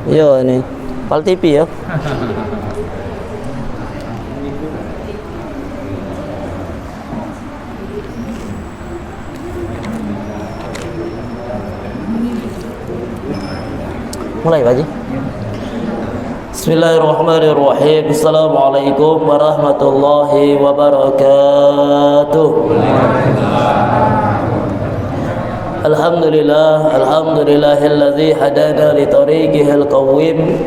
Yo ini Pal TV ya. Mulai Pak Haji. Bismillahirrahmanirrahim. Assalamualaikum warahmatullahi wabarakatuh. Alhamdulillahilladzi hadana li tariqihil qawim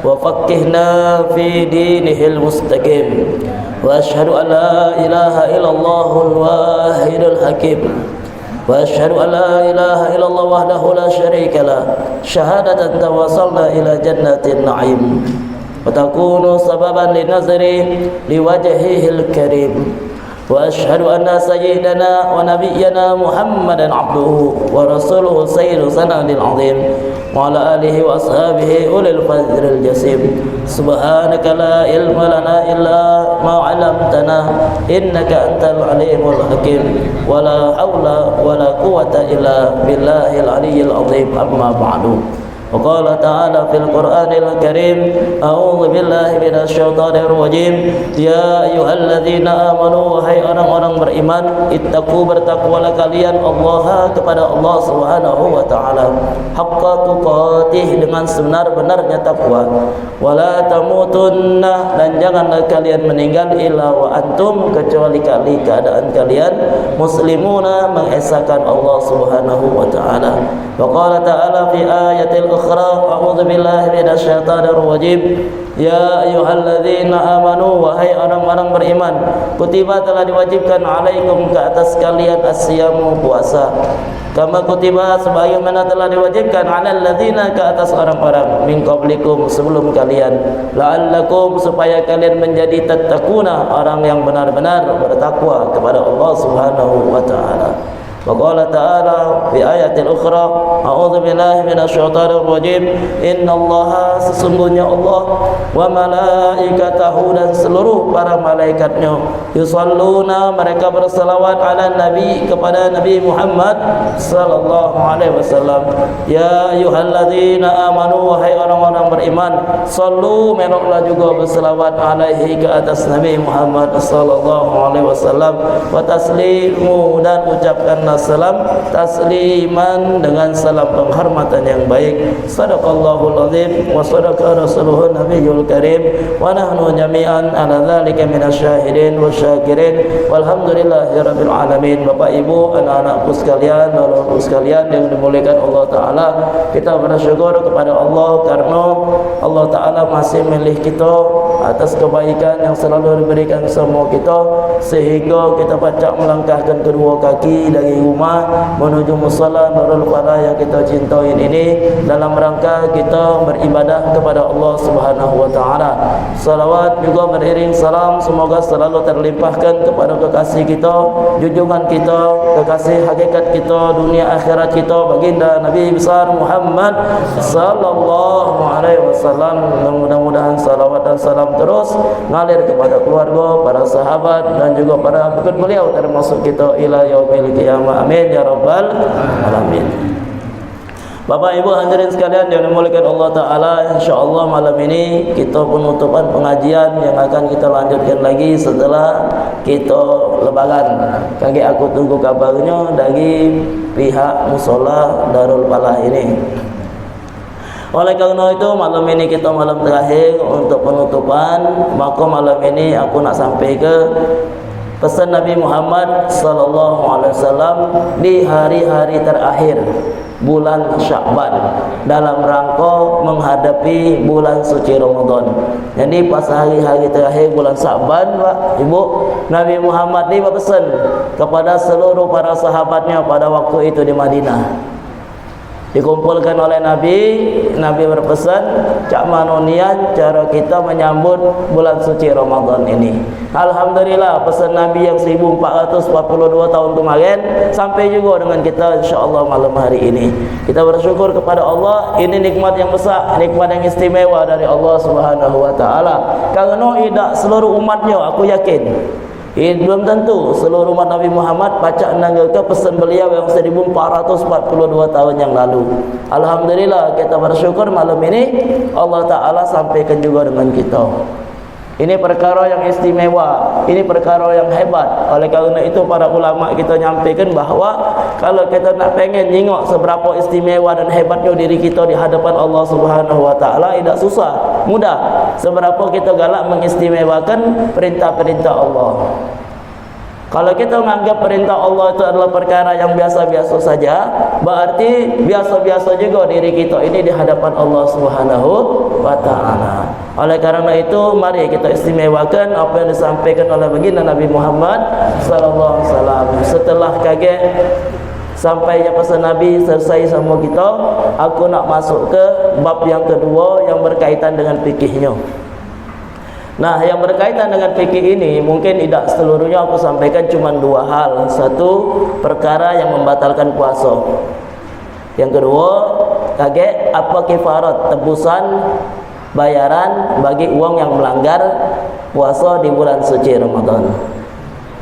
wa faqqihna fi dinihil mustaqim. Wa asyhadu an la ilaha illallahul wahidul hakim. Wa asyhadu an la ilaha illallah wahdahu la syarika lah. Syahadatan tawassalna ila jannatin na'im. Wa takunu sababan linazri liwajhihil karim. Wa asyhadu anna sayyidana wa nabiyyana Muhammadan abduhu wa rasuluhu sayyidu sanadil azim wa ala alihi wa ashabihi ulil fadlil jasim. Subhanaka la ilma lana illa ma 'allamtana innaka antal alimul hakim. Wa la haula wa la quwwata illa billahil aliyyil azim. Amma ba'du. وقال تعالى في القرآن الكريم أعوذ بالله من الشيطان الرجيم يا أيها الذين آمنوا wahai orang-orang beriman ittaqu bertakwalah kalian Allah kepada Allah Subhanahu wa taala haqqa tuqatih dengan sebenar-benarnya takwa wala tamutunna dan janganlah kalian meninggal illa wa antum kecuali keadaan kalian muslimuna mengesahkan Allah Subhanahu wa taala. Wa qala ta'ala fi ayatil a'udzu billahi minasyaitonir rajim ya ayyuhalladzina amanu wahai orang-orang beriman kutiba telah diwajibkan alaikum ke atas kalian as-siyamu puasa kama kutiba sebagaimana telah diwajibkan alal ladzina ke atas orang-orang min qablikum sebelum kalian la'allakum supaya kalian menjadi tattaquna orang yang benar-benar bertakwa kepada Allah Subhanahu wa taala. وقال تعالى في آية أخرى أعوذ بالله من الشيطان الرجيم إن الله sesungguhnya Allah wa malaikatahu dan seluruh para malaikatnya yusalluna mereka berselawat ala nabi kepada Nabi Muhammad sallallahu alaihi wasallam ya ayyuhalladzina amanu wahai orang-orang beriman sallu menoklah juga berselawat alaihi ke atas Nabi Muhammad sallallahu alaihi wasallam wa taslimu dan ucapkan salam tasliman dengan salam penghormatan yang baik. Sadaqallahul azim wa sadaqa rasuluhun nabiyul karim wa nahnu jami'an ala dzalika minasyahidin wasyakirin walhamdulillahirabbil alamin. Bapak Ibu, anak-anakku sekalian, saudaraku sekalian yang dimuliakan Allah taala, kita bersyukur kepada Allah karena Allah taala masih milih kita atas kebaikan yang selalu diberikan semua kita sehingga kita pacak melangkahkan kedua kaki dari rumah menuju musalla Nurul Falah yang kita cintai ini dalam rangka kita beribadah kepada Allah Subhanahu wa taala. Salawat juga beriring salam semoga selalu terlimpahkan kepada kekasih kita, junjungan kita, kekasih hakikat kita, dunia akhirat kita, baginda Nabi besar Muhammad sallallahu alaihi wasallam. Mudah-mudahan salawat dan salam terus ngalir kepada keluarga, para sahabat dan juga para pengikut beliau termasuk kita ila yaumil qiyamah. Amin ya rabbal alamin. Bapak Ibu hadirin sekalian yang dimuliakan Allah taala, insyaallah malam ini kita penutupan pengajian yang akan kita lanjutkan lagi setelah kita lebaran. Kaki aku tunggu kabarnya dari pihak mushola Darul Falah ini. Oleh karena itu malam ini kita malam terakhir untuk penutupan, maka malam ini aku nak sampai ke pesan Nabi Muhammad sallallahu alaihi wasallam di hari-hari terakhir bulan Sya'ban dalam rangka menghadapi bulan suci Ramadan. Jadi pas hari-hari terakhir bulan Sya'ban, Pak Ibu, Nabi Muhammad ni berpesan kepada seluruh para sahabatnya pada waktu itu di Madinah. Dikumpulkan oleh Nabi berpesan cak manonian cara kita menyambut bulan suci Ramadan ini. Alhamdulillah pesan Nabi yang 1442 tahun kemarin sampai juga dengan kita insyaallah malam hari ini. Kita bersyukur kepada Allah, ini nikmat yang besar, nikmat yang istimewa dari Allah Subhanahu wa taala. Karena tidak seluruh umatnya aku yakin Belum tentu seluruh umat Nabi Muhammad baca nangga pesan beliau yang 1442 tahun yang lalu. Alhamdulillah, kita bersyukur malam ini Allah Ta'ala sampaikan juga dengan kita. Ini perkara yang istimewa, ini perkara yang hebat. Oleh kerana itu para ulama kita nyampaikan bahawa kalau kita nak pengen tengok seberapa istimewa dan hebatnya diri kita di hadapan Allah Subhanahu wa taala, tidak susah, mudah. Seberapa kita galak mengistimewakan perintah-perintah Allah. Kalau kita menganggap perintah Allah itu adalah perkara yang biasa-biasa saja, berarti biasa-biasa juga diri kita ini di hadapan Allah Subhanahu wa taala. Oleh karena itu, mari kita istimewakan apa yang disampaikan oleh baginda Nabi Muhammad sallallahu alaihi wasallam. Setelah kaget sampainya pesan Nabi selesai sama kita, aku nak masuk ke bab yang kedua yang berkaitan dengan fikihnya. Nah, yang berkaitan dengan fikih ini mungkin tidak seluruhnya aku sampaikan, cuma dua hal. Satu, perkara yang membatalkan puasa. Yang kedua, kaget apa kifarat, tebusan bayaran bagi uang yang melanggar puasa di bulan suci Ramadan.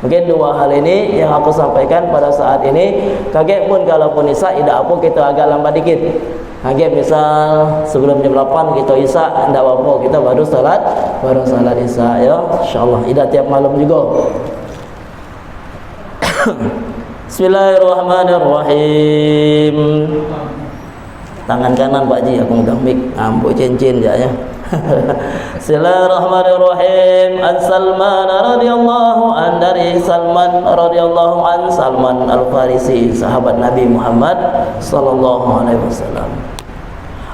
Mungkin dua hal ini yang aku sampaikan pada saat ini. Kaget pun kalaupun isya, tidak apa kita agak lambat dikit. Kaget misal sebelum jam 8 kita isya, tidak apa-apa, kita baru salat isya ya. Insyaallah tidak tiap malam juga. Bismillahirrahmanirrahim. Tangan kanan Pak Ji, aku megang mic, ampuk cincin je ya. Bismillahirrahmanirrahim. An Salman radhiyallahu an, dari Salman radhiyallahu an, Salman Al-Farisi, sahabat Nabi Muhammad sallallahu alaihi wasallam.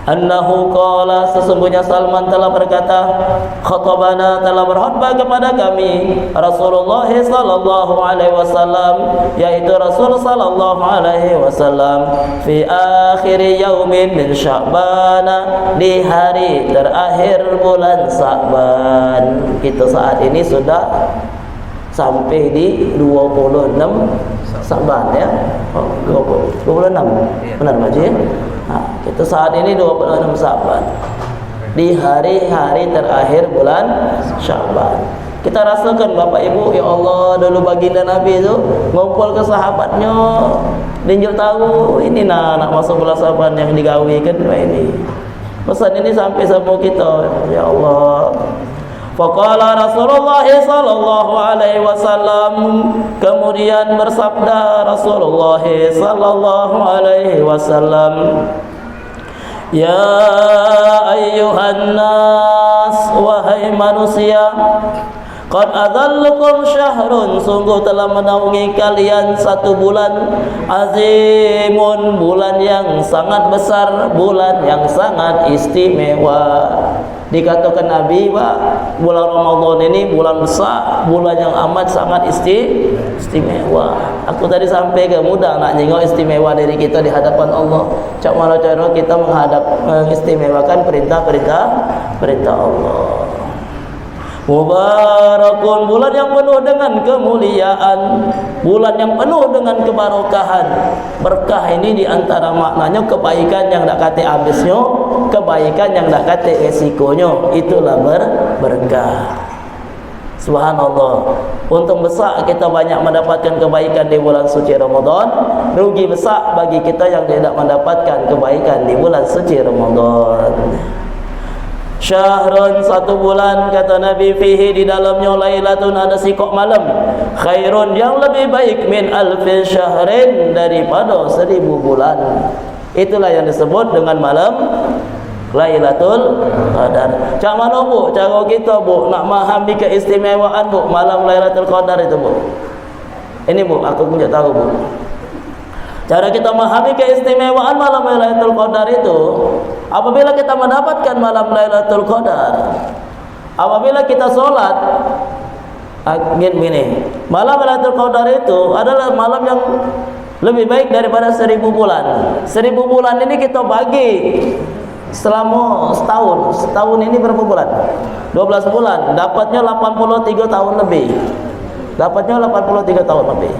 Annahu qala, sesungguhnya Salman telah berkata, khatabana, telah berkhutbah kepada kami Rasulullah sallallahu alaihi wasallam, yaitu Rasul sallallahu alaihi wasallam, fi akhir yaumin min Sya'ban, di hari terakhir bulan Sya'ban. Kita saat ini sudah sampai di 26 Sya'ban ya. 26. Benar Pak Ji? Kita saat ini 26 Sya'ban, di hari-hari terakhir bulan Sya'ban. Kita rasakan Bapak Ibu, ya Allah, dulu baginda Nabi itu ngumpul ke sahabatnya, dinjil tahu ini nak masuk bulan Sya'ban yang digawikan ini. Pesan ini sampai sama kita, ya Allah. Faqala Rasulullah sallallahu alaihi wasallam, kemudian bersabda Rasulullah sallallahu alaihi wasallam, ya ayyuhan nas, wahai manusia, qad adallukum syahrun, sungguh telah menaungi kalian satu bulan azimun, bulan yang sangat besar, bulan yang sangat istimewa. Dikatakan Nabi, Pak, bulan Ramadan ini bulan besar, bulan yang amat sangat istimewa. Aku tadi sampai ke mudah nak nengok istimewa diri kita di hadapan Allah. Cak mana cara kita mengistimewakan perintah Allah. Mubarakun, bulan yang penuh dengan kemuliaan, bulan yang penuh dengan kebarokahan. Berkah ini diantara maknanya kebaikan yang tak kata habisnya, kebaikan yang tak kata resikonya, itulah berkah. Subhanallah, untung besar kita banyak mendapatkan kebaikan di bulan suci Ramadan, rugi besar bagi kita yang tidak mendapatkan kebaikan di bulan suci Ramadan. Syahrun, satu bulan, kata Nabi, fihi, di dalamnya lailatun, ada sikok malam, khairun, yang lebih baik, min alfi syahrin, daripada 1000 bulan. Itulah yang disebut dengan malam Lailatul Qadar. Cak mana Bu cara kita Bu nak memahami keistimewaan Bu malam Lailatul Qadar itu Bu? Ini Bu, aku punya tahu Bu. Cara kita memahami keistimewaan malam Lailatul Qadar itu, apabila kita mendapatkan malam Lailatul Qadar, apabila kita sholat, gini, malam Lailatul Qadar itu adalah malam yang lebih baik daripada 1000 bulan. 1000 bulan ini kita bagi selama setahun. Setahun ini berapa bulan? 12 bulan. Dapatnya 83 tahun lebih. Dapatnya 83 tahun lebih.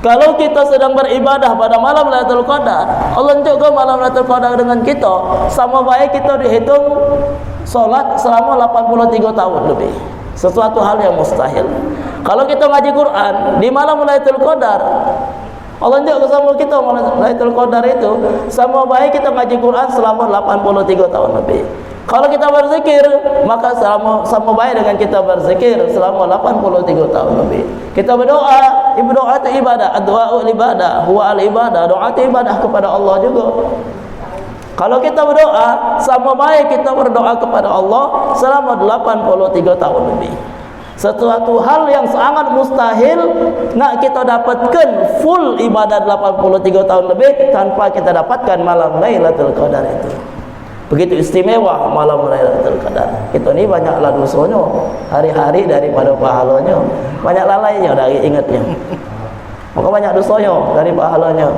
Kalau kita sedang beribadah pada malam Lailatul Qadar, Allah tunjukkan malam Lailatul Qadar dengan kita, sama baik kita dihitung solat selama 83 tahun lebih. Sesuatu hal yang mustahil. Kalau kita ngaji Quran di malam Lailatul Qadar, Allah tunjuk sama kita Lailatul Qadar itu sama baik kita ngaji Quran selama 83 tahun lebih. Kalau kita berzikir, maka sama baik dengan kita berzikir selama 83 tahun lebih. Kita berdoa, berdoa itu ibadah, doa ibadah, huwa al-ibadah, doa itu ibadah kepada Allah juga. Kalau kita berdoa, sama baik kita berdoa kepada Allah selama 83 tahun lebih. Sesuatu hal yang sangat mustahil nak kita dapatkan full ibadat 83 tahun lebih tanpa kita dapatkan malam Lailatul Qadar itu. Begitu istimewa malam Lailatul Qadar. Kita ni banyaklah dosanya, hari-hari daripada pahalanya, banyak lalainya dari ingatnya. Maka banyak dosanya dari pahalanya.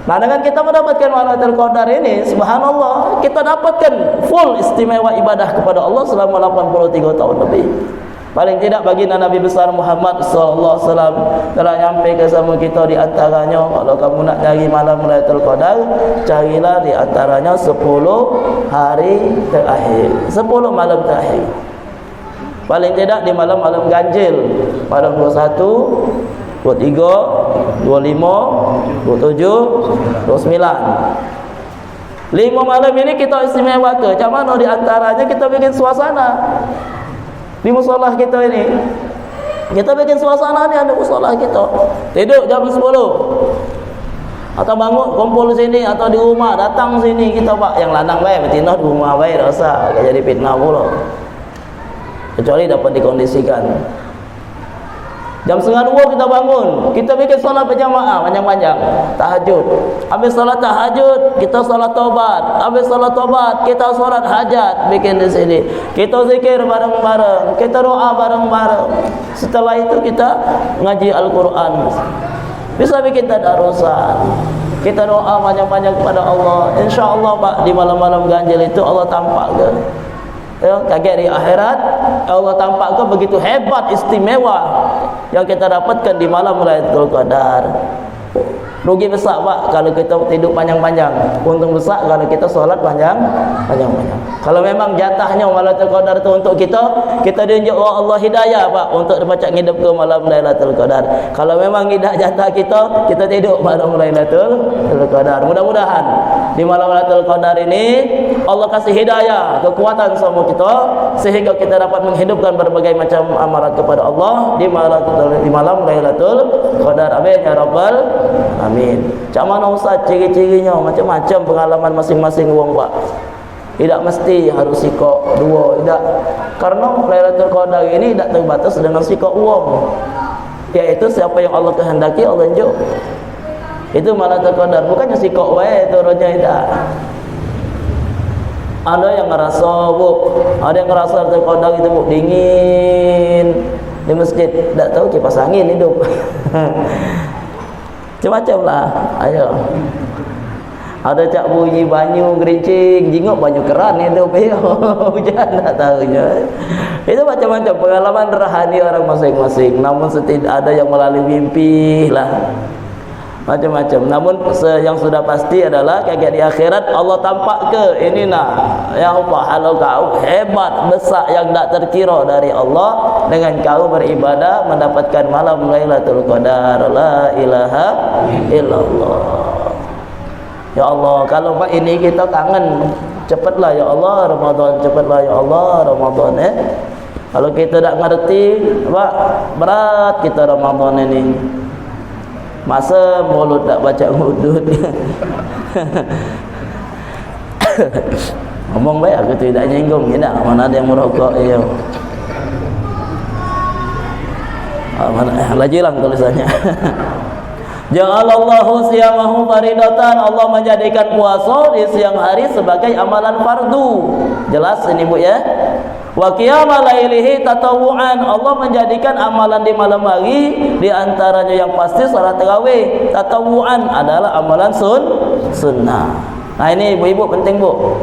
Nah, dengan kita mendapatkan Lailatul Qadar ini, subhanallah, kita dapatkan full istimewa ibadah kepada Allah selama 83 tahun lebih. Paling tidak baginda Nabi besar Muhammad sallallahu alaihi wasallam telah nyampai ke sama kita di antaranya, kalau kamu nak cari malam Lailatul Qadar, carilah di antaranya 10 hari terakhir, 10 malam terakhir. Paling tidak di malam-malam ganjil, malam 21, 23, 25, 27, 29. 5 malam ini kita istimewa ke? Macam mana di antaranya kita bikin suasana di musolah kita ini. Kita bikin suasana ni ada musolah kita. Tidur jam 10. Atau bangun kumpul sini atau di rumah, datang sini kita pak yang lanang baik, betina di rumah baik rasa agak jadi fitnah pula. Kecuali dapat dikondisikan. Jam 1:30 kita bangun, kita bikin solat berjamaah panjang-panjang, tahajud. Habis solat tahajud, kita solat taubat. Habis solat taubat, kita solat hajat, bikin di sini. Kita zikir bareng-bareng, kita doa bareng-bareng. Setelah itu kita ngaji Al-Quran. Bisa bikin tadarusan. Kita doa panjang-panjang kepada Allah. InsyaAllah pak, di malam-malam ganjil itu Allah tampak ke? Ya, kaget di akhirat Allah tampakkan begitu hebat istimewa yang kita dapatkan di malam Lailatul Qadar. Rugi besar pak kalau kita tidur panjang-panjang, untung besar kalau kita solat panjang-panjang. Kalau memang jatahnya Lailatul Qadar itu untuk kita diunjuk Allah hidayah pak untuk baca ngidup ke malam Lailatul Qadar. Kalau memang tidak jatah kita tidur malam Lailatul Qadar. Mudah-mudahan di malam Lailatul Qadar ini Allah kasih hidayah, kekuatan sama kita sehingga kita dapat menghidupkan berbagai macam amalan kepada Allah di malam Lailatul Qadar. Amin ya rabbal amin. Macam mana Ustaz ciri-cirinya? Macam-macam pengalaman masing-masing orang pak. Tidak mesti harus sikap dua, tidak. Karena Lailatul Qadar ini tidak terbatas dengan sikap uang. Yaitu siapa yang Allah kehendaki Allah tunjuk. Itu Lailatul Qadar, bukannya sikap wae turunnya tidak. Ada yang ngerasa ada yang ngerasa Lailatul Qadar itu dingin di masjid, tidak tahu kipas angin hidup. Macam-macam lah. Ayo. Ada cak bunyi banyu gerincing, jingok banyu keran itu hujan tak tahunya. Itu macam-macam pengalaman rohani orang masing-masing. Namun ada yang melalui mimpi lah. Macam-macam. Namun yang sudah pasti adalah kayak di akhirat Allah tampak ke ini nah ya pahala kau hebat besar yang tak terkira dari Allah dengan kau beribadah mendapatkan malam Lailatul Qadar. La ilaha illallah. Ya Allah, kalau pak ini kita kangen, cepatlah ya Allah Ramadan, cepatlah ya Allah Ramadan Kalau kita tak ngerti, pak berat kita Ramadan ini. Masa mulut tak baca hudud. Ngomong baik aku tidak nyinggung ya, mana ada yang merokok ya. Lagi lang tulisannya. Ja'alallahu siyamahu faridatan. Allah menjadikan puasa di siang hari sebagai amalan fardu. Jelas ini Bu ya. Wa qiyamal lailihi tatawuan. Allah menjadikan amalan di malam hari di antaranya yang pasti salat tarawih. Tatawuan adalah amalan sunnah. Nah ini ibu-ibu penting Bu.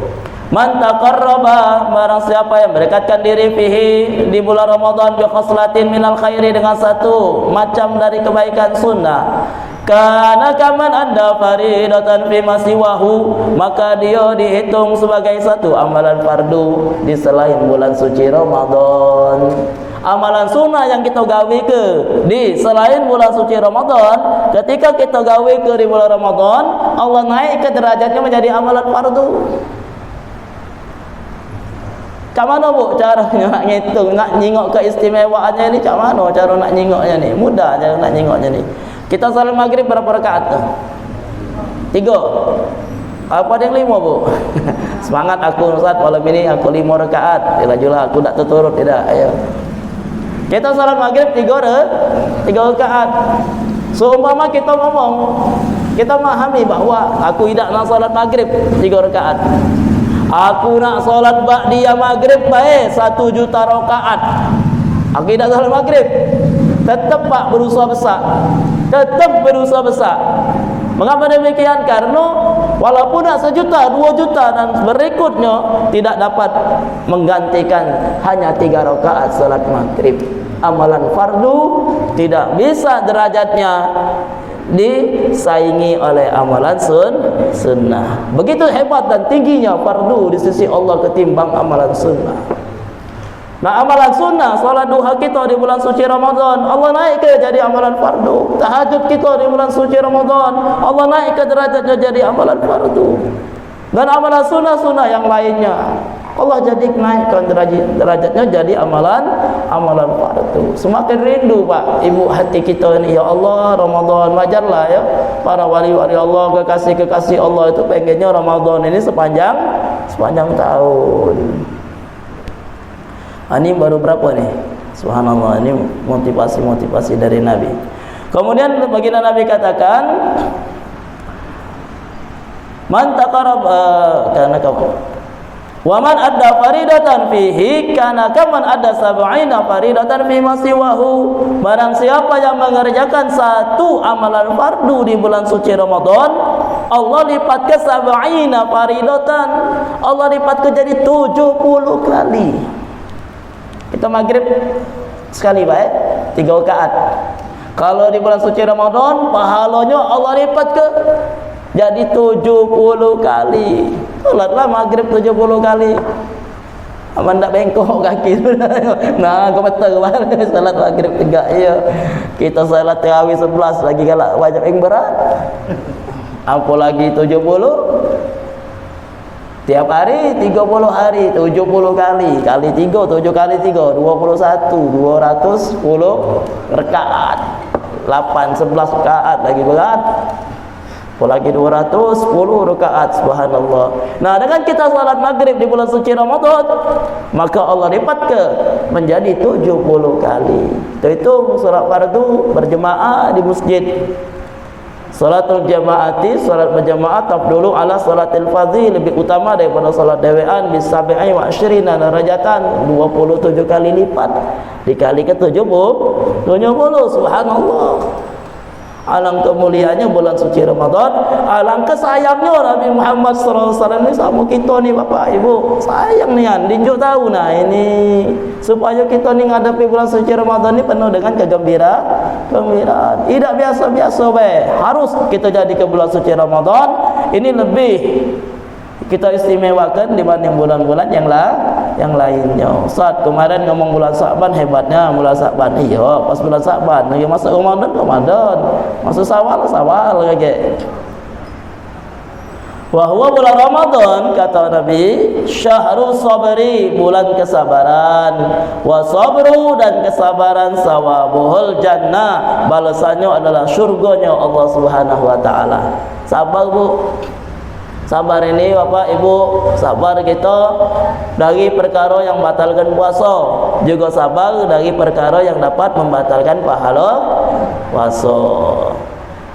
Man taqarraba, barang siapa yang mendekatkan diri fihi di bulan Ramadan bi khaslatin minal khairi dengan satu macam dari kebaikan sunnah, kana kaman anda faridatan fi masiwahu, maka dia dihitung sebagai satu amalan fardu di selain bulan suci Ramadan. Amalan sunnah yang kita gawe ke di selain bulan suci Ramadan, ketika kita gawe ke di bulan Ramadan, Allah naik ke derajatnya menjadi amalan fardu. Macam mana bu caranya nak ngitung, nak nyingok keistimewaannya ni? Macam mana cara nak nyingoknya ni? Mudah cara nak nyingoknya ni. Kita salat maghrib berapa rakaat? 3. Apa ada yang 5 bu? Semangat aku Ustaz, malam ini aku 5 rakaat. Jelah aku tak terturut tidak. Ayo. Kita salat maghrib 3 rakaat. Seumpama kita ngomong, kita memahami bahawa aku tidak nak salat maghrib 3 rakaat. Aku nak solat ba'diyah maghrib baik 1 juta rakaat. Aku tidak solat maghrib. Tetap pak berusaha besar. Tetap berusaha besar. Mengapa demikian? Karena walaupun nak 1 juta, 2 juta dan berikutnya tidak dapat menggantikan hanya 3 rakaat solat maghrib. Amalan fardu tidak bisa derajatnya disaingi oleh amalan sunnah. Begitu hebat dan tingginya fardu di sisi Allah ketimbang amalan sunnah. Nah, amalan sunnah, salat duha kita di bulan suci Ramadan, Allah naik ke jadi amalan fardu. Tahajud kita di bulan suci Ramadan, Allah naik ke derajatnya jadi amalan fardu. Dan amalan sunnah-sunnah yang lainnya, Allah jadi naikkan derajatnya jadi amalan fardu. Semakin rindu Pak Ibu hati kita ini, ya Allah, Ramadan. Wajarlah ya para wali-wali Allah, kekasih-kekasih Allah itu pengennya Ramadan ini sepanjang tahun. Ini baru berapa nih? Subhanallah, ini motivasi dari Nabi. Kemudian baginda Nabi katakan, man taqarrab kana kamu wa man adda faridatan fihi kana kaman adda sab'ina faridatan fi masiwahu. Barang siapa yang mengerjakan 1 amalan fardu di bulan suci Ramadan, Allah lipat ke sab'ina faridatan. Allah lipat ke jadi 70 kali. Kita maghrib sekali baik 3 rakaat. Kalau di bulan suci Ramadan, pahalanya Allah lipat ke jadi 70 kali. Solatlah maghrib 70 kali. Aman tak bengkok kaki. Nah, kau betul salat maghrib 3 ya. Kita salat tarawih 11 lagi galak wajib yang berat. Apa lagi 70? Tiap hari 30 hari 70 kali. Kali 3 7 kali 3 21 210 rakaat. 8 11 rakaat lagi berat. Apalagi 210 rakaat, subhanallah. Nah, dengan kita salat maghrib di bulan suci Ramadan, maka Allah lipat ke menjadi 70 kali. Itu salat fardu berjemaah di masjid. Salatul jamaati, salat berjamaah tafdulu ala salatil fardhi, lebih utama daripada salat dewean bi 27 darajatan, 27 kali lipat. Dikali ke 70, subhanallah. Alangkah mulianya bulan suci Ramadan, alangkah sayangnya Nabi Muhammad SAW ni sama kita ni Bapak Ibu. Sayang ni kan, dinjuk tahu nah ini supaya kita ni menghadapi bulan suci Ramadan ni penuh dengan kegembiraan. Tidak biasa-biasa baik. Harus kita jadi ke bulan suci Ramadan ini lebih kita istimewakan dibanding bulan-bulan yang lainnya. Ustaz kemarin ngomong bulan Sa'ban, hebatnya bulan Sa'ban. Iya, pas bulan Sa'ban lagi masuk Ramadan, masuk Syawal kayak. Wa huwa bulan Ramadan, kata Nabi, syahrul sabri, bulan kesabaran. Wa sabru, dan kesabaran sawabuhul jannah, balasannya adalah surganya Allah Subhanahu wa taala. Sabar Bu. Sabar ini Bapak Ibu, sabar kita dari perkara yang membatalkan puasa, juga sabar dari perkara yang dapat membatalkan pahala puasa.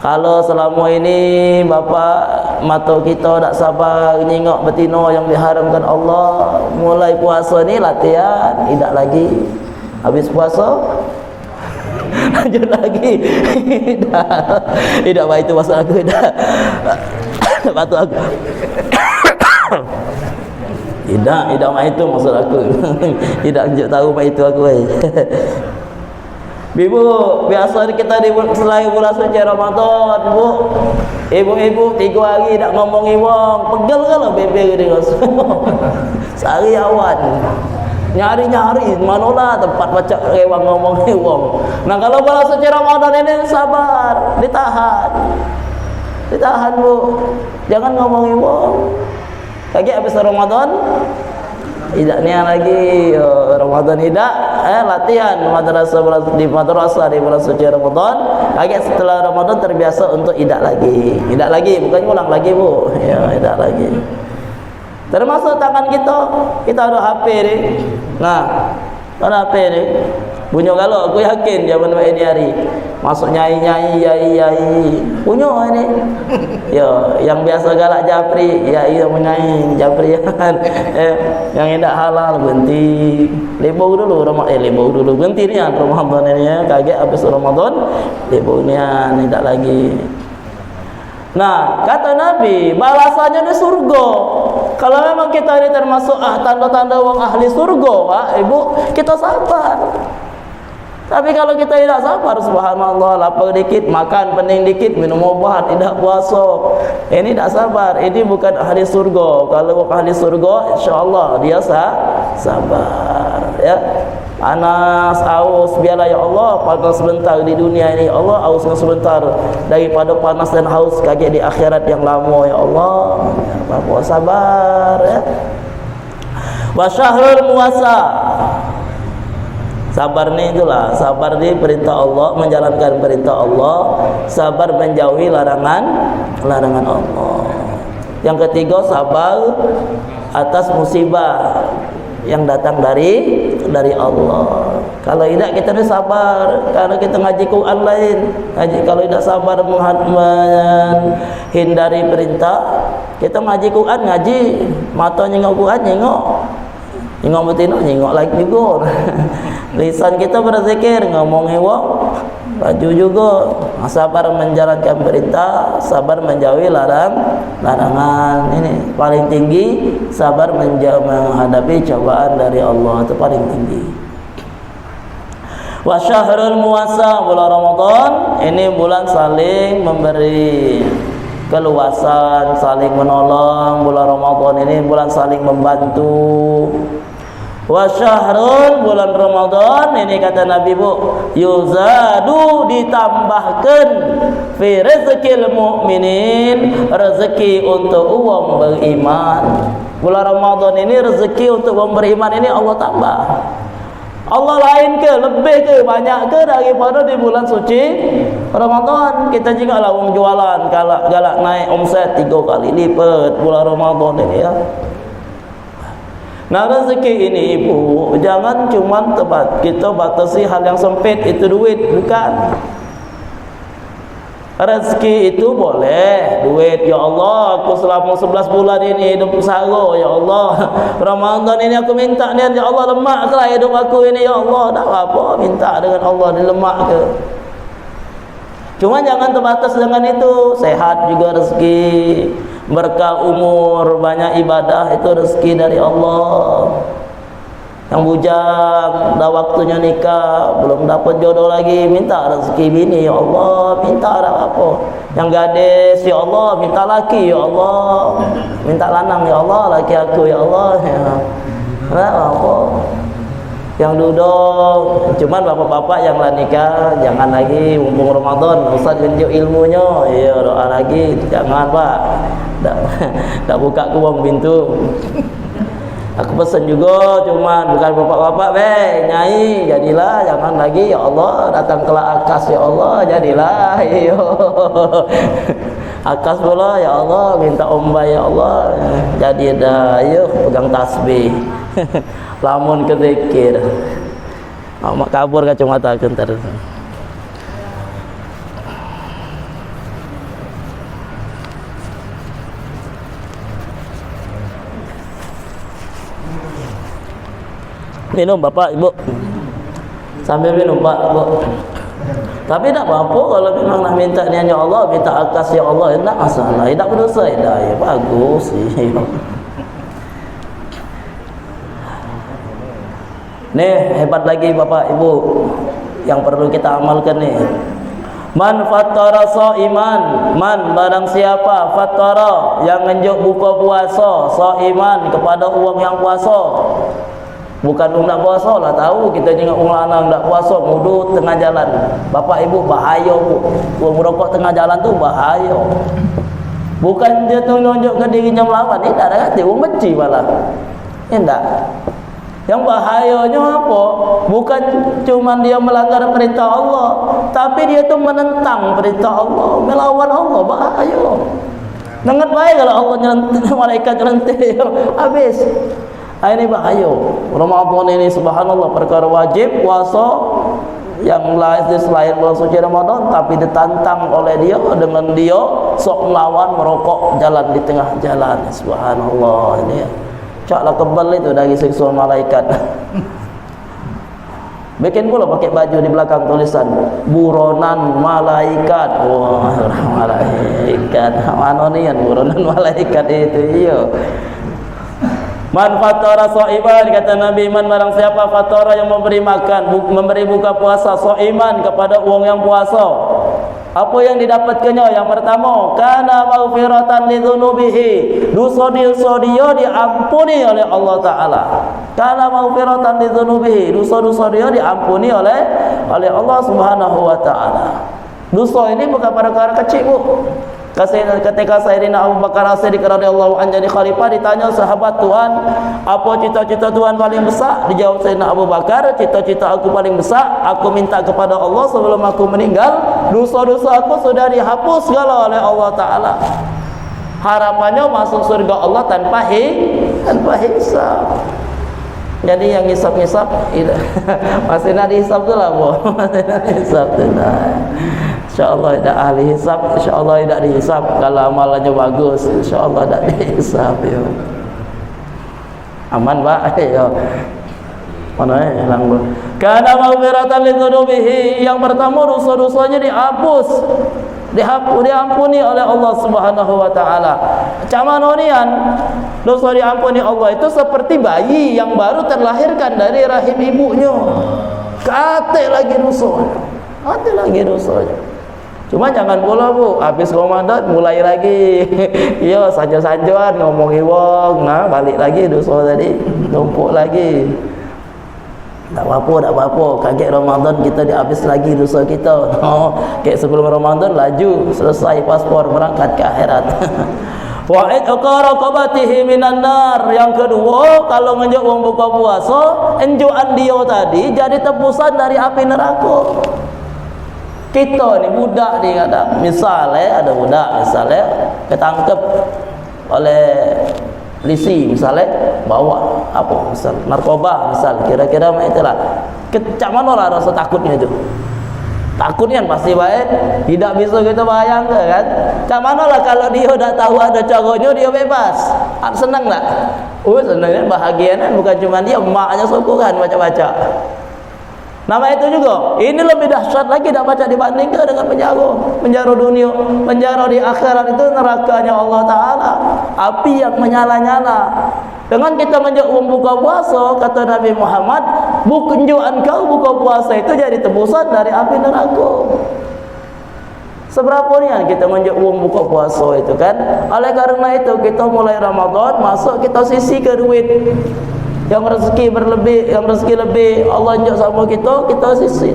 Kalau selama ini Bapak mata kita tak sabar nengok betina yang diharamkan Allah, mulai puasa ni latihan, tidak lagi. Habis puasa lanjut lagi. Tidak baik itu maksud aku, tidak. Batu aku. Tidak mak itu maksud aku. Tidak tunjuk tahu mak itu aku. Ibu, biasa kita di selain bulan suci Ramadan, Bu. Ibu-ibu 3 hari tak ngomong wong, pegel ke lah bebel dia semua. Sehari awan. nyari-nyari manalah tempat baca rewang ngomong wong. Nah, kalau bulan suci Ramadan ini sabar, ditahan Bu, jangan ngomongin wong. Lagi habis Ramadan tidak niat lagi Ramadan tidak latihan di madrasah di bulan suci Ramadan. Lagi setelah Ramadan terbiasa untuk tidak lagi, bukan ulang lagi Bu, ya tidak lagi. Termasuk tangan kita ada HP ni. Nah, ada HP ni. Bunyi kalau aku yakin zaman ini hari masuk nyai punya ini. Ya, yang biasa galak japri, ya iya menyai japrian. Yang tidak halal berhenti. Lebau dulu berhenti ni Ramadan ini ya. Kaget habis Ramadan, lebau ni tidak lagi. Nah, kata Nabi, balasannya di surga. Kalau memang kita ini termasuk tanda-tanda orang ahli surga, Pak, Ibu, kita sabar. Tapi kalau kita tidak sabar, subhanallah, lapar dikit, makan pening dikit, minum obat, tidak puasa, ini tidak sabar. Ini bukan ahli surga. Kalau ahli surga, insyaAllah dia sabar, ya. Panas, aus, biarlah ya Allah panas sebentar di dunia ini, ya Allah ausnya sebentar daripada panas dan haus kaget di akhirat yang lama, ya Allah. Bapak sabar, ya. Wa syahrul muwasa. Sabar ni itulah, sabar di perintah Allah, menjalankan perintah Allah, sabar menjauhi larangan Allah. Yang ketiga, sabar atas musibah yang datang dari Allah. Kalau tidak kita ni sabar, kalau kita ngaji Quran lain, kalau tidak sabar menghindari perintah, kita ngaji Quran mata nyengok Quran nyengok betina nyengok lagi juga. Lisan kita berzikir, ngomong wong, baju juga. Sabar menjalankan perintah, sabar menjauhi larangan. Ini paling tinggi, sabar menghadapi cobaan dari Allah, itu paling tinggi. Wa syahrul muwasa, bulan Ramadan ini bulan saling memberi keluasan, saling menolong. Bulan Ramadan ini bulan saling membantu. Wa syahrun, bulan Ramadan ini kata Nabi Bu, yuzadu, ditambahkan fi rizqil mu'minin, rezeki untuk orang beriman. Bulan Ramadan ini rezeki untuk orang beriman ini Allah tambah. Allah lain ke, lebih ke, banyak ke daripada di bulan suci Ramadan. Kita juga lah orang jualan galak naik omset 3 kali lipat bulan Ramadan ini, ya. Nah, rezeki ini Ibu, jangan cuma kita batasi hal yang sempit, itu duit, bukan. Rezeki itu boleh duit, ya Allah aku selama 11 bulan ini hidup sara, ya Allah. Ramadan ini aku minta ni, ya Allah lemaklah hidup aku ini, ya Allah. Tak apa minta dengan Allah dilemak ke. Cuma jangan terbatas dengan itu. Sehat juga rezeki, berkah umur, banyak ibadah, itu rezeki dari Allah. Yang bujang, dah waktunya nikah, belum dapat jodoh lagi, minta rezeki bini, ya Allah. Minta dah apa. Yang gadis, ya Allah. Minta laki, ya Allah. Minta lanang, ya Allah. Laki aku, ya Allah. Nah, apa. Yang duduk, cuman bapak-bapak yang lah nikah, jangan lagi mumpung Ramadan, Ustaz tunjuk ilmunya, ya doa lagi, jangan Pak. Tak buka kuang pintu. Aku pesan juga, cuman bukan bapak-bapak nyai, jadilah, jangan lagi, ya Allah, datang kelak akas, ya Allah, jadilah, iyo. Akas pula, ya Allah, minta ombai, ya Allah, jadi dah, ayo pegang tasbih. Lamun kezikir. Mak kabur kacamata kentar. Minum Bapak Ibu. Sambil minum Pak Ibu. Tapi tak apa-apa kalau memang nak minta ni ya Allah, minta akas ya Allah, tak masalah. Tak berdosa dah. Ya bagus sih. Nih hebat lagi Bapak Ibu yang perlu kita amalkan nih. Man fattara shaiman, man barang siapa fattara yang ngenjuk buka puasa, shaiman kepada orang yang puasa. Bukan nak puasa lah, tahu kita tengok orang lanang tak puasa mudut tengah jalan. Bapak ibu bahaya bu. Orang merokok tengah jalan tu bahaya. Bukan dia tunjukkan dirinya melawan, tidak ada kata orang benci malah. Tidak. Yang bahayanya apa? Bukan cuma dia melanggar perintah Allah, tapi dia tu menentang perintah Allah, melawan Allah, bahaya. Dengar baik kalau Allah nyelentik, malaikat nyelentik, habis. Ini bahaya. Ramadan ini subhanallah perkara wajib puasa yang lain selain bulan suci Ramadan, tapi ditantang oleh dia dengan dia sok melawan merokok jalan di tengah jalan. Subhanallah, ini caklah kebal itu dari seksual malaikat. Bikin pula pakai baju di belakang tulisan buronan malaikat. Wah, malaikat. Mana ni yang buronan malaikat itu? Iya. Man fatara sha'iman, kata Nabi, man barang siapa fatara yang memberi makan, memberi buka puasa sha'iman kepada orang yang puasa, apa yang didapatkannya? Yang pertama, kana maghfiratan lidzunubihi, dosa-dosa dia diampuni oleh Allah Taala. Kana maghfiratan lidzunubihi, dosa-dosa dia diampuni oleh Allah Subhanahu wa taala. Dosa ini bukan perkara kecil, Bu. Ketika Sayyidina Abu Bakar As-Siddiq radhiyallahu anhu jadi khalifah, ditanya sahabat, Tuhan, apa cita-cita Tuhan paling besar? Dijawab Sayyidina Abu Bakar, cita-cita aku paling besar, aku minta kepada Allah sebelum aku meninggal, dosa-dosa aku sudah dihapus segala oleh Allah Ta'ala. Harapannya masuk surga Allah tanpa hisab. Jadi yang hisab-hisab masih nak dihisab tu lah, Bu. Masih nak dihisab tu lah. InsyaAllah tidak ahli hisab, InsyaAllah tidak dihisab. Kalau amalannya bagus, InsyaAllah tidak dihisab. Yo. Aman Pak? Yo. Mana hilang Bu? Kana maghfiratan lidzunubihi, yang pertama dosa-dosanya dihapus, diampuni oleh Allah Subhanahu wa taala. Macam mana nian? Dosa diampuni Allah itu seperti bayi yang baru terlahirkan dari rahim ibunya. Kate lagi dosa. Kate lagi dosanya. Cuma jangan pula Bu, habis Ramadan mulai lagi. Ya, saja-sajuan ngomongi wong, nah balik lagi dosa tadi, numpuk lagi. Tak apa-apa, kaget Ramadan kita dihabis lagi dosa kita. Oh, kayak sebelum Ramadan laju selesai paspor berangkat ke akhirat. Wa itqa raqabatihi minan nar. Yang kedua, kalau ngejak wong buka puasa, enjuan dia tadi jadi tebusan dari api neraka. Kita ni budak ni kadang, misalnya ada budak misalnya ketangkep oleh polisi, misalnya bawa apa, misal narkoba, misal kira-kira macam itulah. Kecak mana lah rasa takutnya itu? Takutnya pasti baik, tidak bisa kita bayangkan kan. Macam mana lah kalau dia dah tahu ada caranya, dia bebas. Senang tak? Oh senang, bahagia kan? Bukan cuma dia, maknya syukuran baca-baca. Nama itu juga, ini lebih dahsyat lagi tak baca dibandingkan dengan penjara dunia. Penjara di akhirat itu nerakanya Allah Ta'ala, api yang menyala-nyala. Dengan kita membuka puasa, kata Nabi Muhammad, bukanjuan kau buka puasa itu jadi tebusan dari api neraka. Seberapa ni kan kita buka puasa itu kan? Oleh karena itu kita mulai Ramadan masuk, kita sisi ke duit. Yang rezeki berlebih, yang rezeki lebih Allah unjuk sama kita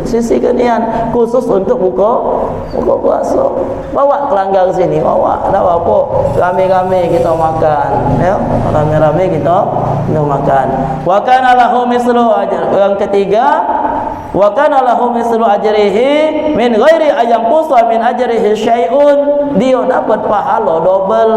sisi kenian khusus untuk buka puasa. Bawa kelanggar sini, bawa, tak apa, rame-rame kita makan, ya, rame-rame kita makan. Wa kana lahu mislu ajr. Yang ketiga, wa kana lahu mislu ajrihi min ghairi ayam qusa min ajrihi syai'un. Dia dapat pahala double.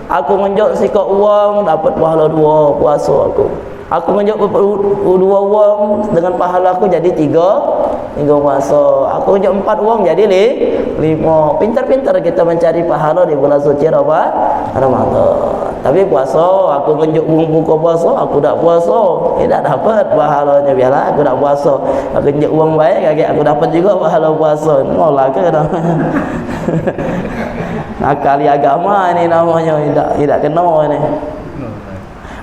Aku menjok sikap uang dapat pahala 2 puasa aku. Aku menjawab 2 wang dengan pahala aku jadi 3 puasa. Aku menjawab 4 wang jadi 5. Pintar-pintar kita mencari pahala di bulan suci Ramadan. Tapi puasa, aku menjawab buka puasa, aku tak puasa, tidak dapat pahalanya. Biarlah aku tak puasa. Aku menjawab uang baik, aku dapat juga pahala puasa. Ngolah ke namanya? Akali agama ini namanya, tidak kena ini.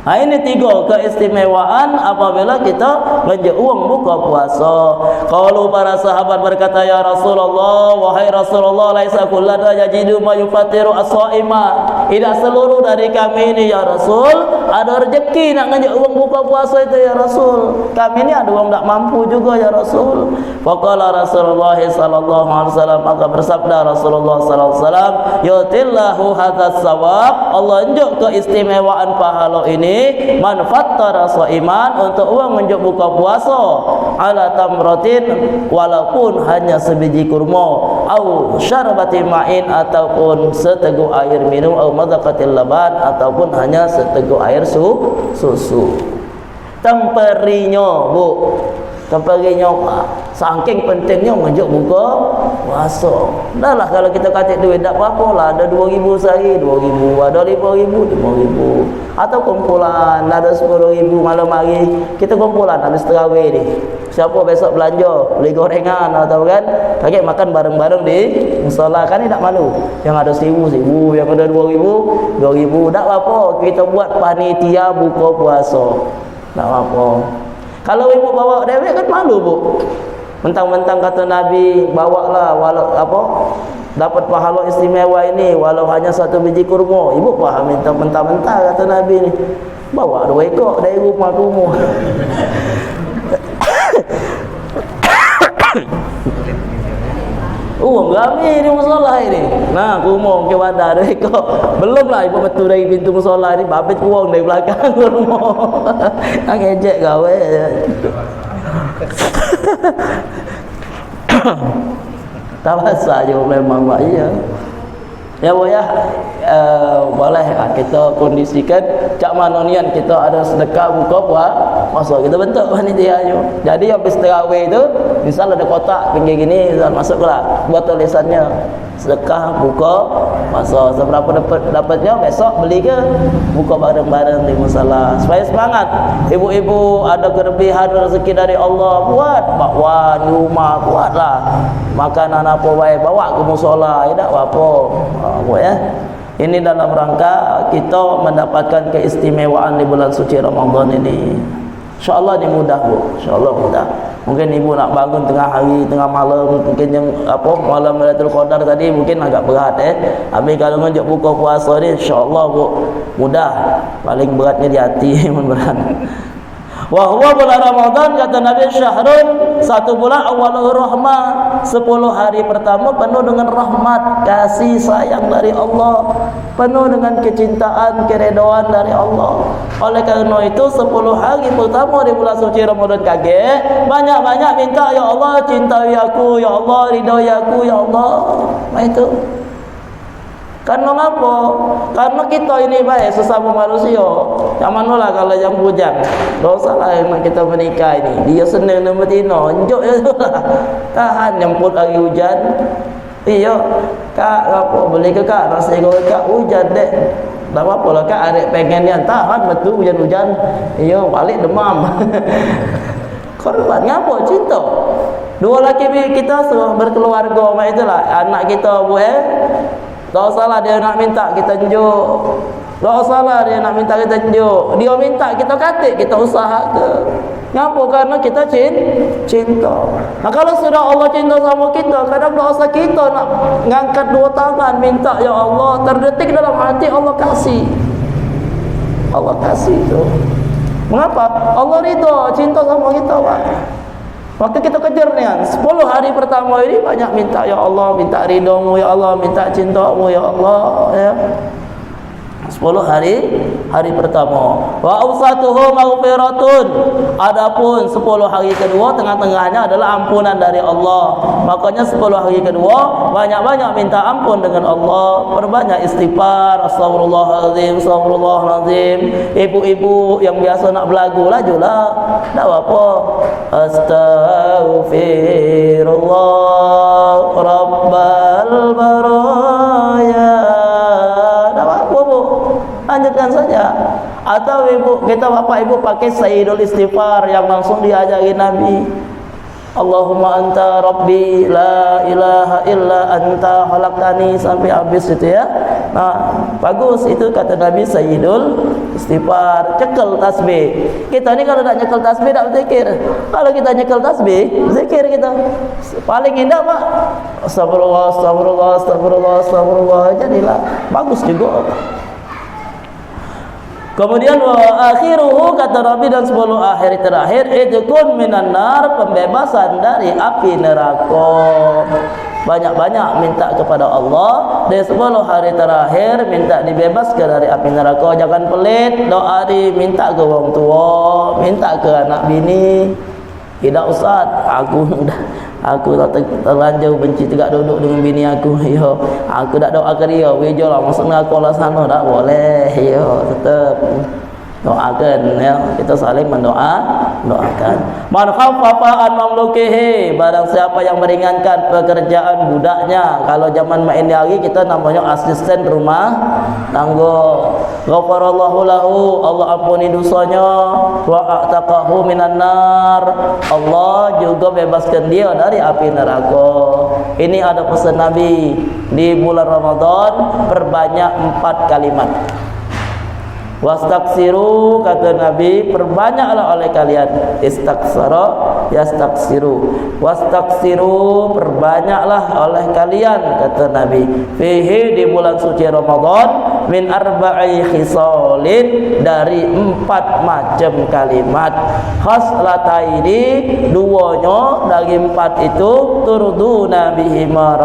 Ini 3 keistimewaan apabila kita belanja uang buka puasa. Kalau para sahabat berkata, ya Rasulullah, wahai Rasulullah, laisa kullana yajidu ma yufatiru as-shaima. Tidak seluruh dari kami ini ya Rasul ada rezeki nak belanja uang buka puasa itu ya Rasul. Kami ini ada uang tak mampu juga ya Rasul. Faqala Rasulullah sallallahu alaihi wasallam, maka bersabda Rasulullah sallallahu alaihi wasallam, yutillahu hadzal sawab. Allah unjuk keistimewaan pahala ini, man fattara shaiman, untuk uang menjuk buka puasa, ala tamratin, walaupun hanya sebiji kurma, au syarbati ma'in, ataupun seteguk air minum, au madaqatil laban, ataupun hanya seteguk air susu. Temperinya bu, temperinya saking pentingnya menjuk buka puasa. Dah lah kalau kita katik duit tak apa-apa lah, ada 2,000 sehari 2,000, ada 5,000 5,000, atau kumpulan ada 10,000 malam hari kita kumpulan habis tarawih ni. Siapa besok belanja beli gorengan atau kan pakai makan bareng-bareng di musala, kan ni tak malu. Yang ada 1,000, yang ada 2,000 tak apa, kita buat panitia buka puasa. Tak apa. Kalau ibu bawa dewek kan malu bu. Mentang-mentang kata Nabi, bawalah walau apa dapat pahala istimewa ini walau hanya 1 biji kurma. Ibu faham mentang-mentang kata Nabi ni. Bawa 2 ekor dari rumah ke rumah. Kami di musola ini. Nah, rumah ke wadah 2 ekor. Belum lah ibu betul dari pintu musola ni, babit uang dari belakang rumah. Nak ejek gawe. Tak pasal je memang mak iya. Ya bu ya, boleh kita kondisikan cak mana nian kita ada sedekah buka puasa, kita bentuk panitia je. Jadi habis tarawih tu misal ada kotak pinggir gini, masuklah buat tulisannya sedekah buka puasa. Seberapa dapatnya besok beli ke buka bareng-bareng di musala. Supaya semangat. Ibu-ibu ada kelebihan rezeki dari Allah, buat bakwan di rumah, buatlah makanan apa baik bawa ke musala, tidak apa-apa. Ya. Ini dalam rangka kita mendapatkan keistimewaan di bulan suci Ramadan ini. InsyaAllah ini mudah bu, InsyaAllah mudah. Mungkin ibu nak bangun tengah hari, tengah malam, mungkin yang apa malam Lailatul Qadar tadi mungkin agak berat Tapi kalau ngejak buka puasa ni InsyaAllah bu, mudah. Paling beratnya di hati berat. Wahwa bulan Ramadan kata Nabi syahrun, 1 bulan awalul rahmah, 10 hari pertama penuh dengan rahmat, kasih sayang dari Allah, penuh dengan kecintaan, keredaan dari Allah. Oleh kerana itu 10 hari pertama di bulan suci Ramadan kaget, banyak-banyak minta, ya Allah cintai aku, ya Allah ridhai aku, ya Allah. Itu karena apa? Karena kita ini baik sesama manusia. Yang manalah kalau yang bujang. Dosa lah yang kita menikah ini. Dia senang dan betina, enjuk je lah. Tahan nyemput hari hujan. Iya, kak apa boleh ke kak nasi goreng kak hujan dek. Tak apa lah kak adik pengen yang tahan betul hujan-hujan. Iya, balik demam. Korban ngapa cinta? 2 laki kita semua berkeluarga, mak itulah anak kita tak salah dia nak minta kita tunjuk. Tak salah dia nak minta kita tunjuk. Dia minta kita katik, kita usaha ke. Kenapa? Karena kita cinta. Nah kalau sudah Allah cinta sama kita, kadang dosa kita nak ngangkat 2 tangan minta, ya Allah, terdetik dalam hati Allah kasih. Allah kasih tu. Mengapa? Allah ridha, cinta sama kita, Pak. Waktu kita kejar ni 10 hari pertama ini banyak minta, ya Allah, minta ridhamu, ya Allah, minta cintamu, ya Allah, ya. 10 hari pertama. Wa awsatuhu maghfiratun. Adapun 10 hari kedua tengah-tengahnya adalah ampunan dari Allah. Makanya 10 hari kedua banyak-banyak minta ampun dengan Allah, perbanyak istighfar, astagfirullahalazim, astagfirullahalazim. Ibu-ibu yang biasa nak belagu lajulah, tak apa. Astaghfirullah rabbal baraya. Lanjutkan saja. Atau ibu kita bapak ibu pakai sayyidul istighfar yang langsung diajari Nabi. Allahumma anta rabbi la ilaha illa anta khalaqtani sampai habis itu ya. Nah, bagus itu kata Nabi sayyidul istighfar, cekel tasbih. Kita ni kalau nak nyekel tasbih tak berzikir. Kalau kita nyekel tasbih, zikir kita. Paling indah Pak. Astagfirullah, astagfirullah, astagfirullah, astagfirullah. Jadilah bagus juga. Kemudian wa akhiruhu, kata Nabi, dan 10 akhir terakhir, idkun minan nar, pembebasan dari api neraka. Banyak-banyak minta kepada Allah di 10 hari terakhir, minta dibebaskan dari api neraka. Jangan pelit doa ni, minta ke orang tua, minta ke anak bini. Tidak Ustaz, aku tak terlanjur benci tegak duduk dengan bini aku. Ya, aku tak doa ke dia. Wejolah maksudnya aku lah sana tak boleh. Ya, tetap doakan ya, kita saling doakan. Man khaffafa an mamlukihi, barang siapa yang meringankan pekerjaan budaknya. Kalau zaman main hari kita namanya asisten rumah tangga. Ghafarallahu lahu, Allah ampuni dosanya. Wa a'taqahu minan nar, Allah juga bebaskan dia dari api neraka. Ini ada pesan Nabi di bulan Ramadan, perbanyak 4 kalimat. Wastaksiru, kata Nabi, perbanyaklah oleh kalian. Istaksara yastaksiru, wastaksiru, perbanyaklah oleh kalian, kata Nabi. Fihi, di bulan suci Ramadan, min arba'i khisalin, dari 4 macam kalimat. Khaslataini, duanya dari 4 itu, turduna bihima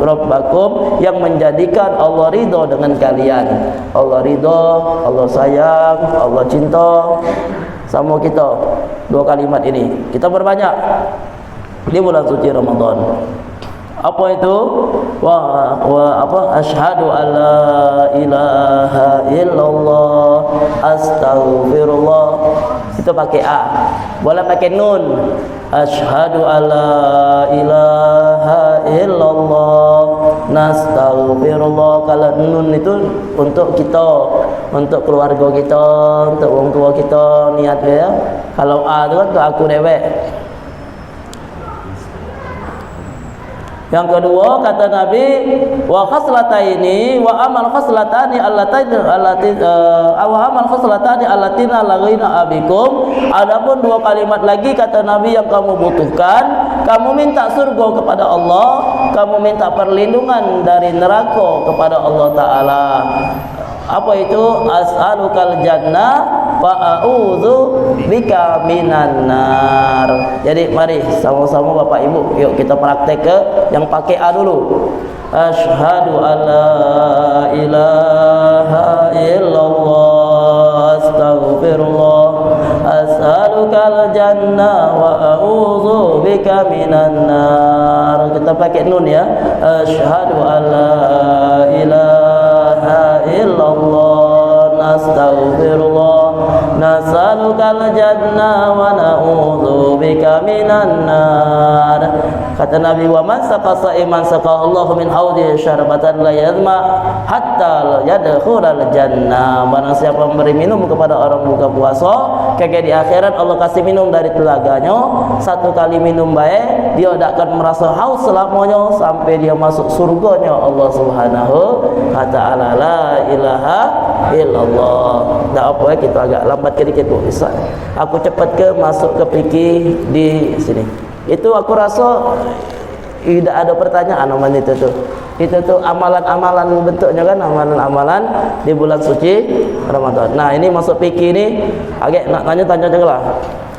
rabbakum, yang menjadikan Allah ridha dengan kalian. Allah ridha, Allah sayang, Allah cinta sama kita. 2 kalimat ini kita berbanyak di bulan suci Ramadan. Apa itu? Asyhadu alla ilaha illallah, astaghfirullah. Itu pakai A, boleh pakai nun. Asyhadu alla ilaha illallah, nastaghfirullah. Kalau nun itu untuk kita, untuk keluarga kita, untuk orang tua kita, niat ya. Kalau A itu untuk aku dewek. Yang kedua, kata Nabi, wa khaslataini wa amal khaslatani allatina laghaina abikum. Adapun 2 kalimat lagi, kata Nabi, yang kamu butuhkan, kamu minta surga kepada Allah, kamu minta perlindungan dari neraka kepada Allah Ta'ala. Apa itu? As'alukal jannah wa a'udzu bika minan nar. Jadi mari sama-sama Bapak Ibu, yuk kita praktek ke yang pakai A dulu. Asyhadu alla ilaha illallah, astaghfirullah, as'alukal jannah wa a'udzu bika minan nar. Kita pakai nun ya. Asyhadu alla ilaha illallah, nastaghfirullah, nas'alukal jannah wa na'udzu bika minan nar. Kata Nabi, wa man saqa sa'iman saqa Allahu min haudi syarbatan la yadma hatta yadkhulal jannah. Barang siapa memberi minum kepada orang buka puasa, kekek di akhirat Allah kasih minum dari telaganya. 1 kali minum baik, dia tidak akan merasa haus selamanya sampai dia masuk surganya Allah Subhanahu wa ta'ala. La ilaha illallah. Tak apa kita agak lambat sedikit Bu Ustaz. Aku cepat ke masuk ke fikih di sini. Itu aku rasa tidak ada pertanyaan amalan itu tuh. Itu tuh amalan-amalan bentuknya kan, amalan-amalan di bulan suci Ramadan. Nah, ini masuk fikih ini agak nak tanya juga lah.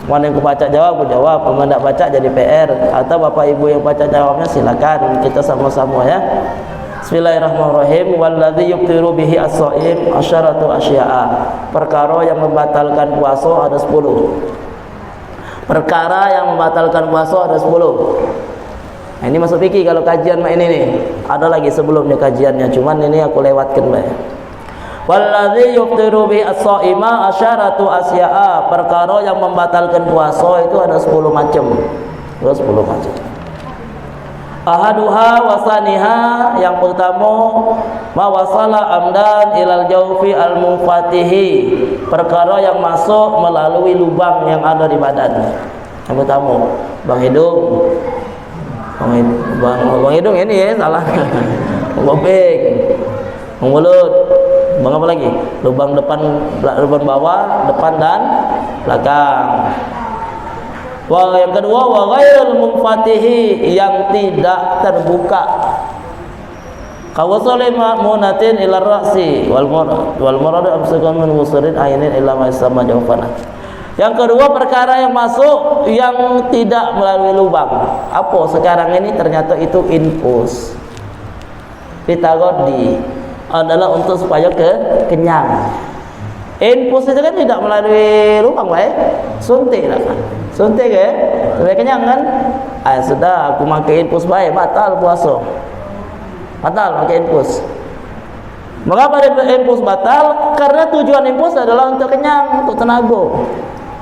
Mana yang aku baca jawab, aku jawab. Kalau tidak baca jadi PR. Atau Bapak Ibu yang baca jawabnya silakan. Kita sama-sama ya. Bismillahirrahmanirrahim. Walladzi yuftiru bihi as-shaim asyaratu asya'a. Perkara yang membatalkan puasa ada 10. Perkara yang membatalkan puasa ada 10. Nah, ini masuk fikih kalau kajian main ini. Ada lagi sebelumnya kajiannya, cuman ini aku lewatkan bae. Walladzi yuftiru bihi as-shaima asyaratu asya'a. Perkara yang membatalkan puasa itu ada 10 macam. Ada 10 macam. Ahaduha wasaniha, yang pertama ma wasala amdan ilal jawfi al munfatihi, perkara yang masuk melalui lubang yang ada di badan. Yang pertama bang hidung, bang hidung ini ya salah. Ngobeng mulut. Lubang apa lagi? Lubang depan, lubang bawah, depan dan belakang. Yang kedua, wa ghairul munfatihi, yang tidak terbuka. Kawasali ma'munatin ila ra'si wal murad amsakan min wusurin ainin ila ma sama jawfana. Yang kedua, perkara yang masuk yang tidak melalui lubang. Apa sekarang ini ternyata itu infus. Pitagodi adalah untuk supaya kenyang. Infus itu kan tidak melalui lubang, baik? Suntik lah kan. Suntik ya, supaya kenyang kan? Sudah aku pakai infus baik, batal puasa. Batal pakai infus. Mengapa infus batal? Karena tujuan infus adalah untuk kenyang, untuk tenaga.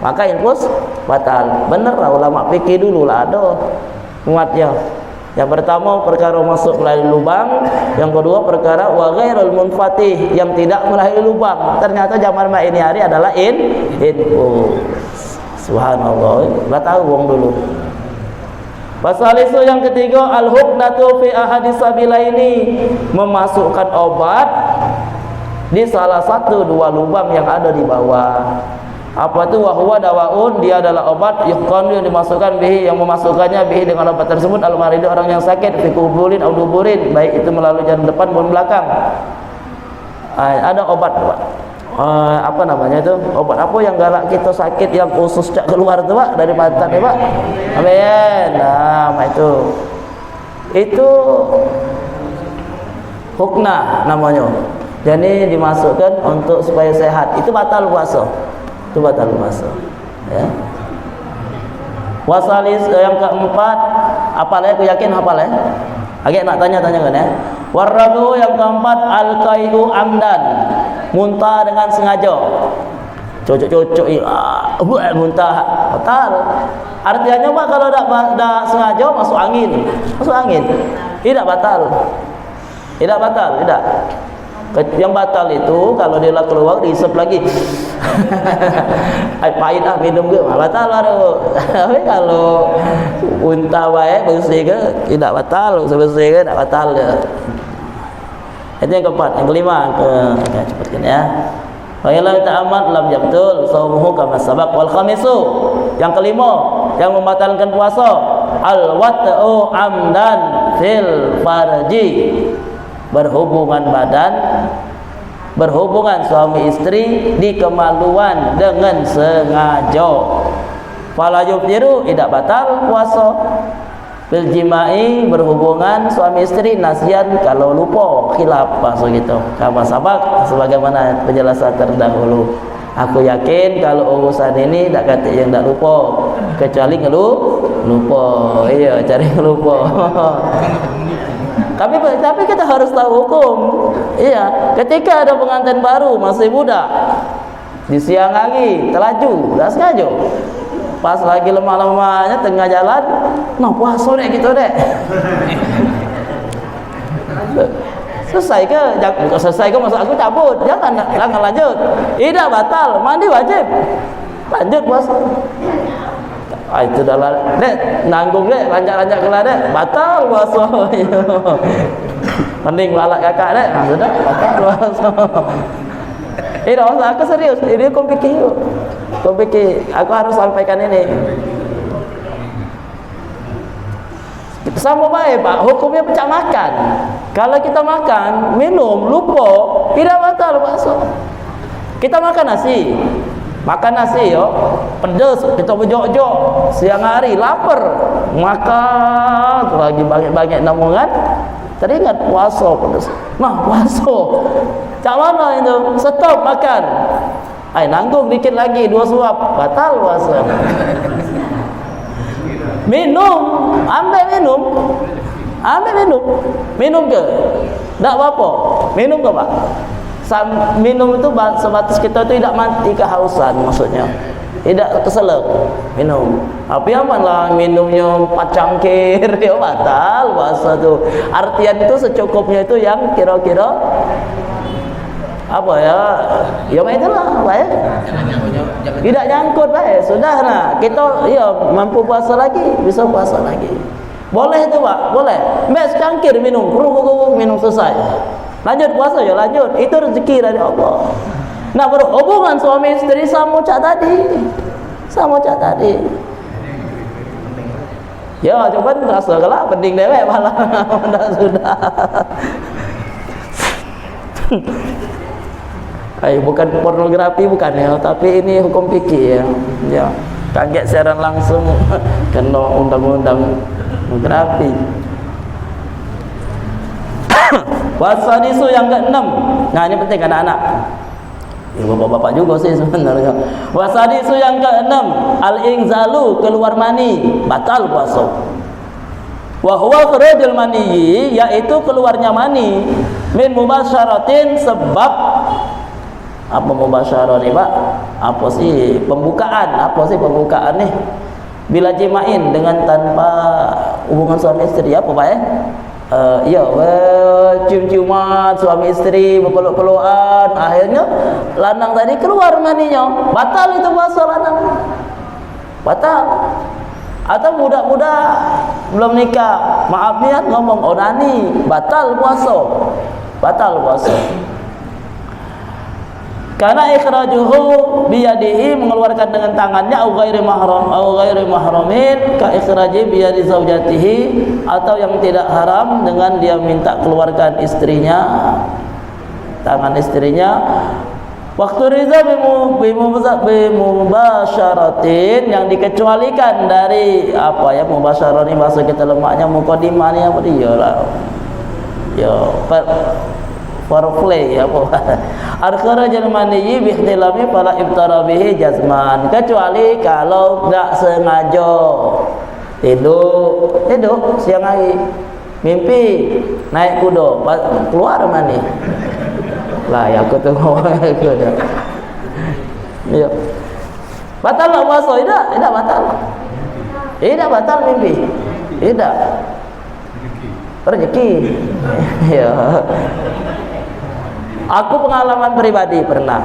Maka infus batal. Benar lah ulama fikih dulu lah ada muatnya. Yang pertama perkara masuk melalui lubang, yang kedua perkara wa ghairul munfatih, yang tidak melalui lubang. Ternyata zaman ini hari adalah infus. Subhanallah. Enggak tahu wong dulu. Pasal itu yang ketiga, al-huknatu fi ahadis sabilaini, memasukkan obat di salah satu dua lubang yang ada di bawah. Apa itu? Wa huwa dawaun, dia adalah obat yuhqanu, yang dimasukkan bihi, yang memasukkannya bihi dengan obat tersebut al-maridu, orang yang sakit, fi kubulin au duburin, baik itu melalui jalan depan maupun belakang. Ada obat, apa namanya itu? Obat apa yang galak kita sakit, yang usus cak keluar tu Pak, dari pantat ni Pak? Amin. Nah, itu hukna namanya. Jadi dimasukkan untuk supaya sehat. Itu batal puasa. Itu batal puasa. Ya. Wasalis yang keempat, apal ya? Aku yakin hafal ya. Agak nak tanya-tanya kan ya. Warabu yang keempat, al-qai'u amdan, muntah dengan sengaja. Cocok-cocok muntah batal. Artinya Pak, kalau tak sengaja masuk angin. Masuk angin. Tidak batal. Tidak batal, tidak. Yang batal itu kalau dia keluar dihisap lagi. Pahit minum ke, batal baru. Tapi kalau muntah baik bersih ke tidak batal, bersih ke tidak batal ke. Itu yang keempat. Yang kelima, cepatkan ya. Wa ila ta'amad lam yabtul shaumuhu kama sabaq. Wal khamisu, yang kelima yang membatalkan puasa, al wat'u amdan fil farji, berhubungan badan, berhubungan suami istri di kemaluan dengan sengaja. Fala yubtiru, tidak batal puasa. Bil jimai, berhubungan suami istri nasian kalau lupa, khilaf maksud gitu. Kama sabak, sebagaimana penjelasan terdahulu. Aku yakin kalau urusan ini tak kata yang tak lupa, kecuali lupa. Iya, cari lupa. Tapi kita harus tahu hukum. Iya, ketika ada pengantin baru masih muda, di siang hari terlaju, tak sengaja, pas lagi lemah-lemahnya tengah jalan, nah puasa dek gitu dek. Selesai ke? Selesai ke maksud aku cabut, jangan lanjut. Tidak batal, mandi wajib, lanjut puasa. Itu dah lah, dek nanggung dek, lanjak-lanjak kelah dek, batal puasa. Mending lalak kakak dek, sudah batal puasa. Tidak usah, aku serius, ini kau fikir, aku harus sampaikan ini. Sama baik Pak, hukumnya pecah makan. Kalau kita makan, minum, lupa, tidak batal puasa. Kita makan nasi, yo, pedas, kita berjok-jok, siang hari lapar, makan, lagi banyak-banyak namungan, teringat puasa pedas. Nah puasa, cak mana itu? Stop makan. Nanggung dikit lagi 2 suap, batal puasa. Minum, ambil minum ke? Tak apa-apa, minum ke Pak? Minum itu sebatas kita itu tidak mati kehausan, maksudnya tidak keselak minum. Tapi amanlah minumnya 4 cangkir, ya batal puasa tuh. Artian itu secukupnya itu yang kira-kira apa ya? Ya itulah, Pak ya. Tidak nyangkut, Pak ya. Sudah nah, kita ya mampu puasa lagi, bisa puasa lagi. Boleh itu, Pak, boleh. Mes cangkir minum, minum selesai. Lanjut puasa ya lanjut, itu rezeki dari Allah. Nah, berhubungan suami istri sama cak tadi. Ya, coba rasa kalau penting dewek malah sudah. Bukan pornografi bukan ya, tapi ini hukum fikih ya. Ya, kaget siaran langsung kena undang-undang pornografi. Wasadisu yang ke-6. Nah, ini penting anak-anak. Ya, bapak-bapak juga sih sebenarnya. Wasadisu yang ke-6, al-ingzalu, keluar mani, batal puasa. Wa huwa khurujul mani, yaitu keluarnya mani min mubasyaratin, sebab apa mubasyarah nih Pak? Apa sih pembukaan? Apa sih pembukaan nih? Bila jimain, dengan tanpa hubungan suami istri, apa Pak ya? Cium-ciuman suami istri, berpeluk-pelukan, akhirnya lanang tadi keluar maninya, batal itu puasa lanang, batal. Atau muda-muda belum nikah, maaf niat ngomong onani, batal puasa. Karena ikhrajuhu biyadihi, mengeluarkan dengan tangannya, au ghairi mahramin ka ikhraji biyadi zaujatihi, atau yang tidak haram dengan dia minta keluarkan istrinya, tangan istrinya. Waktu riza bimubasyaratin, yang dikecualikan dari apa ya mubasyarah ini, bahasa kita lemaknya mukadimah ni apa dia lah. Ya, foreplay apa al-kharajul maniyyi bi ihtilami fala ibtara bihi jazman, kecuali kalau tidak sengaja tidur siang hari, mimpi naik kuda keluar mani lah, ya aku tengok kuda. Ya, batal tak puasa? Tidak batal mimpi, tidak rezeki. Ya, aku pengalaman pribadi pernah.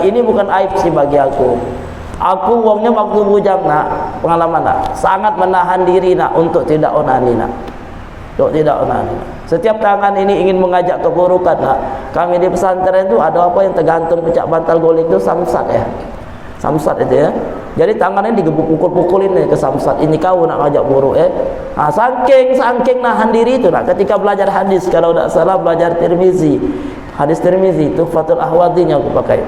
Ini bukan aib sih bagi aku. Aku wongnya waktu bujang nak, pengalaman nak, sangat menahan diri nak untuk tidak onani nak. Setiap tangan ini ingin mengajak keburukan nak. Kami di pesantren itu ada apa yang tergantung pecak bantal guling itu samsat ya. Samsat itu ya. Jadi tangannya digepuk-pukul-pukulin ke samsat. Ini kau nak ngajak buruk ya. Nah, saking nahan diri itu nak. Ketika belajar hadis, kalau tidak salah belajar Tirmizi, hadis Tirmizi itu Fathul Ahwadinya aku pakai.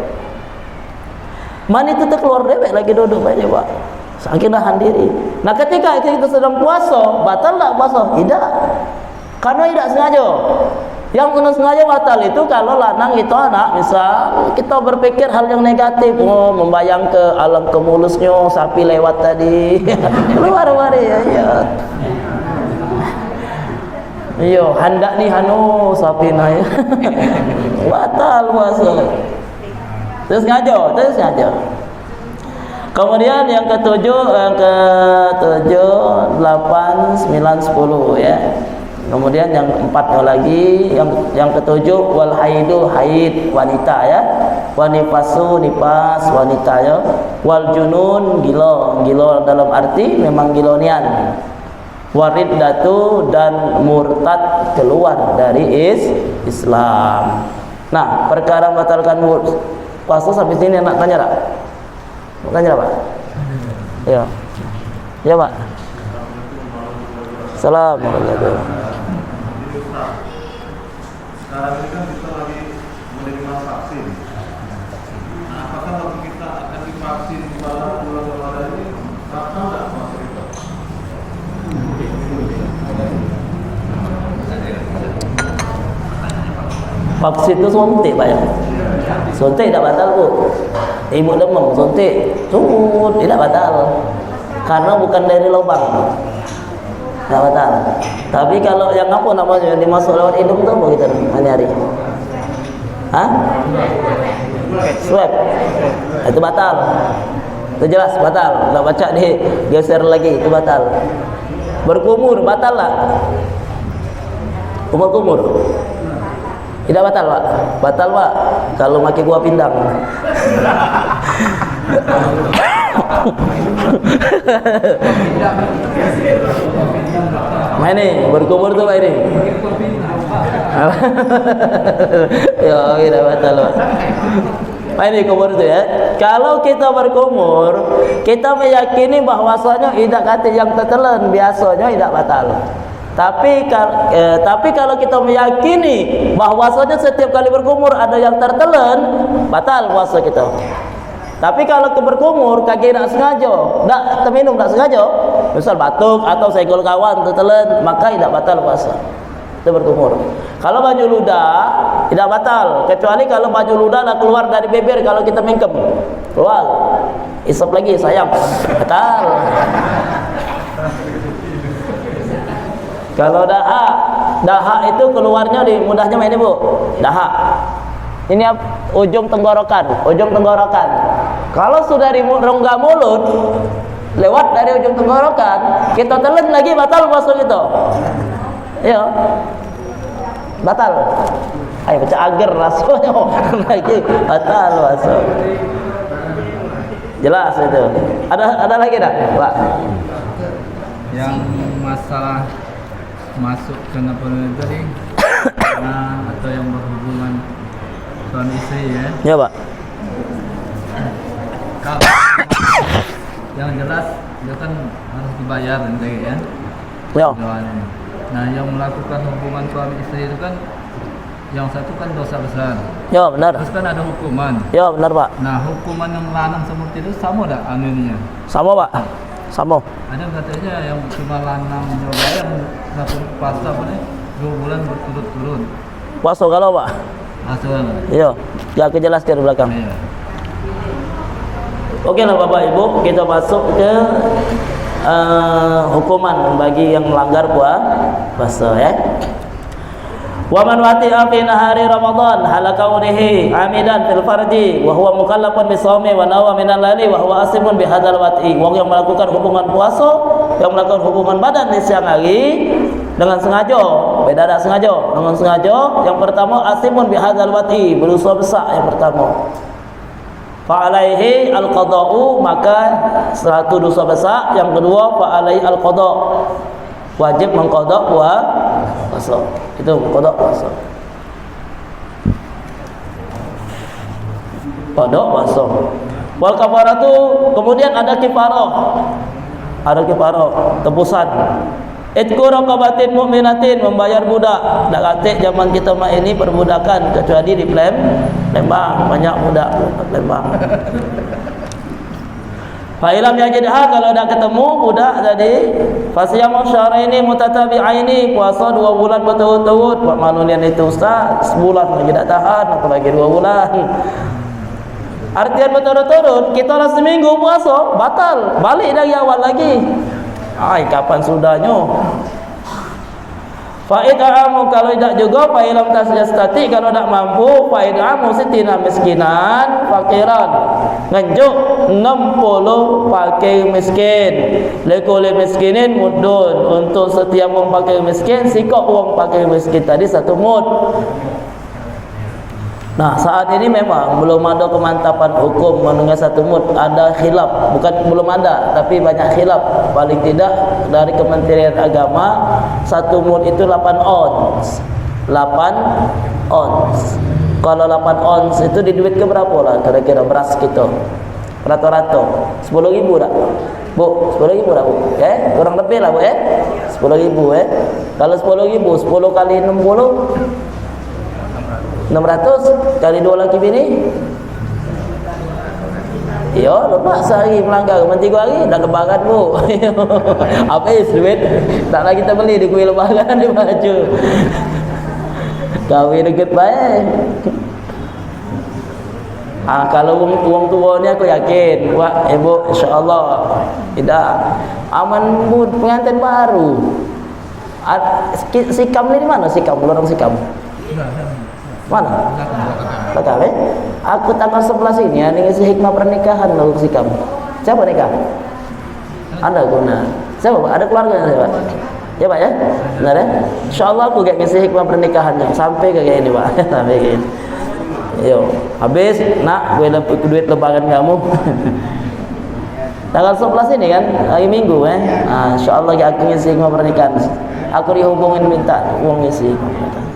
Mani itu keluar dewek lagi duduk banyak Pak. Saking nahan diri. Nah, ketika kita sedang puasa, batal tak puasa? Tidak. Karena tidak sengaja. Yang kena sengaja batal itu kalau lanang itu anak, misal kita berpikir hal yang negatif, membayang ke alam kemulusnya sapi lewat tadi. Keluar mari ya. Yo, hendak nih sapi naik. Batal puasa. Terus sengaja. Kemudian yang ketujuh, 8, 9, 10 ya. Kemudian yang 4 lagi, yang ketujuh wal haidu, haid wanita ya. Wa nifasu, nifas wanita ya. Wal junun, gila dalam arti memang gilonian. Wariddatu, dan murtad, keluar dari Islam. Nah, perkara membatalkan puasa sampai sini nak tanya tak? Tanya Pak? Ya. Ya Pak. Assalamualaikum. Sekarang ini kan kita lagi menerima vaksin. Nah, apakah waktu kita akan divaksin pada bulan Ramadan ini bakal tidak masuk itu? Vaksin itu suntik Pak ya? Suntik tidak batal Bu. Ibu demam suntik, tidak batal. Karena bukan dari lubang. Tidak batal. Tapi kalau yang apa namanya yang dimasuk lewat hidung tu apa kita hari-hari? Hah? Swab. Itu batal. Itu jelas batal. Tak baca di geser lagi, itu batal. Berkumur batal tak? Kumur. Tidak batal Pak? Batal Pak kalau maki gua pindang. Mana ini berkumur tu Pak ini? Ya, tidak batal. Ini kumur itu ya. Kalau kita berkumur, kita meyakini bahwasanya idak kata yang tertelan biasanya tidak batal. Tapi kalau kita meyakini bahwasanya setiap kali berkumur ada yang tertelan, batal puasa kita. Tapi kalau berkumur kaki tidak sengaja, tidak terminum tidak sengaja, misal batuk atau senggol kawan tertelan, maka tidak batal puasa. Itu berkumur. Kalau baju ludah tidak batal, kecuali kalau baju ludah dah keluar dari bibir kalau kita mingkem. Keluar. Isap lagi sayang. Batal. Kalau dahak itu keluarnya di mudahnya ini Bu. Dahak. Ini ujung tenggorokan. Kalau sudah di rongga mulut, lewat dari ujung tenggorokan, kita telan lagi batal puasa kita. Ya, batal. Ayo baca agar rasanya lagi batal puasa. Jelas itu. Ada lagi tak, Pak? Yang masalah masuk ke nafsu tadi, atau yang berhubungan suami istri ya? Ya Pak. Kalau yang jelas dia kan harus dibayar nanti ya. Ya. Nah, yang melakukan hubungan suami istri itu kan yang satu kan dosa besar. Ya benar. Terus kan ada hukuman. Ya benar Pak. Nah, hukuman yang lanang seperti itu sama tak anunya? Sama Pak. Sama. Ada katanya yang cuma lanang bayar satu puasa apa nih 2 bulan berturut-turut. Puasa kalau Pak. Asal. Iya. Ya aku jelaskan di belakang. Iya. Oke lah Bapak Ibu, kita masuk ke hukuman bagi yang melanggar puasa ya. Wa man wati'a fi nahari Ramadan halakaunihi amidan fil farji wa huwa mukallafun bisawmi wa nawa minal laili wa huwa asimun bihadzal wati. Wong yang melakukan hubungan puasa, yang melakukan hubungan badan di siang hari dengan sengaja, beda tak sengaja. Dengan sengaja, yang pertama asimun bihadzal wati, berdosa besar yang pertama. Fa'alaihi al-qada'u, maka satu dosa besar. Yang kedua fa'alaihi al-qada', wajib mengqada' puasa. Itu mengqada' puasa. Qada' puasa. Wal kafaratu, kemudian ada kifarah. Ada kifarah, tebusan. Itqu raqabatin mu'minatin, membayar budak. Tak katik zaman kita mak ini perbudakan, kecuali di Lembang banyak budak Lembang. Fa ilam yajidha, kalau dah ketemu budak tadi, fasyamu syahraini mutatabi'aini, puasa 2 bulan berturut-turut. Buat manulian itu Ustaz, sebulan lagi tak tahan, apalagi 2 bulan. Artian berturut-turut, kita dah seminggu puasa, batal, balik dari awal lagi. Ai, kapan sudahnya? Fa'id'amu, kalau tidak juga fa'ilam tasjastati, kalau tidak mampu fa'id'amu sitina miskinan fakiran, nganjuk 60 fakir miskin. Lekole miskinin mudun, untuk setiap orang fakir miskin sikok orang fakir miskin tadi 1 mud. Nah, saat ini memang belum ada kemantapan hukum mengenai 1 mud. Ada khilaf, bukan belum ada, tapi banyak khilaf. Paling tidak dari Kementerian Agama 1 mud itu 8 ons. 8 ons. Kalau 8 ons itu di duit ke berapa lah kira-kira beras kita? Rata-rata 10.000 tak? Bu, 10.000 tak Bu? Kurang lebih lah Bu 10.000 Kalau 10.000, 10 kali 60 600 kali 2 laki bini. Ya, lepas sehari melanggar, 3 hari dah lebaran Bu. Habis duit, tak lagi kita beli di kuih lebaran di baju. Kahwin dekat baik. Kalau uang tua ni aku yakin Pak, Ibu, insya-Allah tidak aman Bu, pengantin baru. Sikam ni di mana sikam? Lorong sikam. Mana? Belakang Aku tanggal 11 ini ada ngisi hikmah pernikahan lalu sikam. Siapa nikah? Anda guna. Siapa Pak? Ada keluarga Pak? Ya Pak ya? Benar ya? InsyaAllah aku gak ngisi hikmah pernikahannya sampai kayak ini Pak. Sampai kayak ini. Yo, habis nak gue duit lebaran kamu. Tanggal 11 ini kan hari Minggu InsyaAllah aku ngisi hikmah pernikahan. Aku dihubungin minta uang ngisi hikmah pernikahan.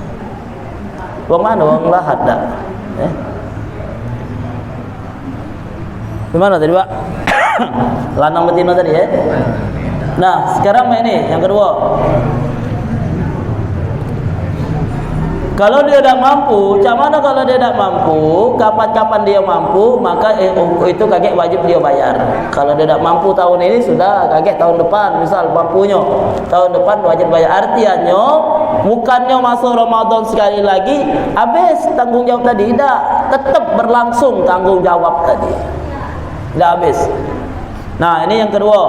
Wong mana? Wong Lahat dah. Gimana tadi Pak? Lanang betina tadi ya. Nah sekarang ini yang kedua. Kalau dia tidak mampu, macam mana kalau dia tidak mampu? Kapan-kapan dia mampu, maka itu kakek wajib dia bayar. Kalau dia tidak mampu tahun ini, sudah kakek tahun depan, misal mampunya tahun depan wajib bayar. Artinya, bukannya masuk Ramadan sekali lagi, habis tanggung jawab tadi. Tidak, tetap berlangsung tanggung jawab tadi. Tidak habis. Nah ini yang kedua.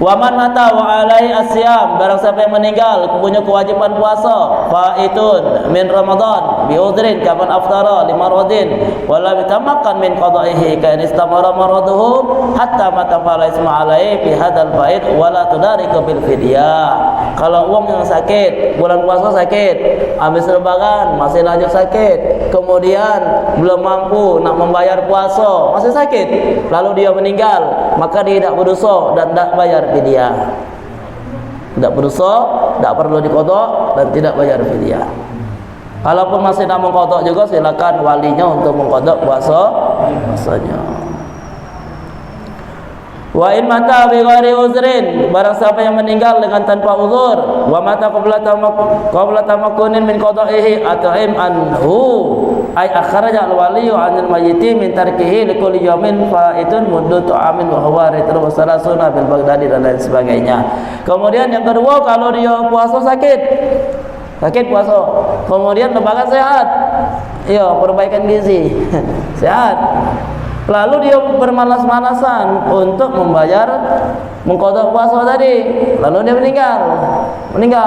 Waman mata wa alai asyam, barang siapa yang meninggal punya kewajiban puasa faitun min Ramadan bi udrin kaman aftara li maradin wala bitamakan min qada'ihi ka in istamara maraduhu hatta mata fala isma alai fi hadzal bait wala tudariku bil fidyah. Kalau uang yang sakit, bulan puasa sakit, habis lebaran masih lanjut sakit, kemudian belum mampu nak membayar puasa, masih sakit, lalu dia meninggal, maka dia tidak berdosa dan tidak bayar fidyah. Tidak berdosa, tidak perlu diqadha dan tidak bayar fidyah. Kalaupun masih nak mengqadha juga, silakan walinya untuk mengqadha puasanya. Wa in mata bi ghairi uzrin, barang siapa yang meninggal dengan tanpa uzur, wa mata qabla tamakunin min qada'ihi at'im anhu, ay akhraja al-waliyu 'anil mayyiti min tarkihi li kulli yawmin fa'itun muddu ta'amin wa huwa ritru salasuna bil Baghdadi dan lain sebagainya. Kemudian yang kedua, kalau dia puasa sakit puasa, kemudian lebaran sehat, ya perbaikan gizi sehat, lalu dia bermalas-malasan untuk membayar mengqadha puasa tadi, lalu dia meninggal,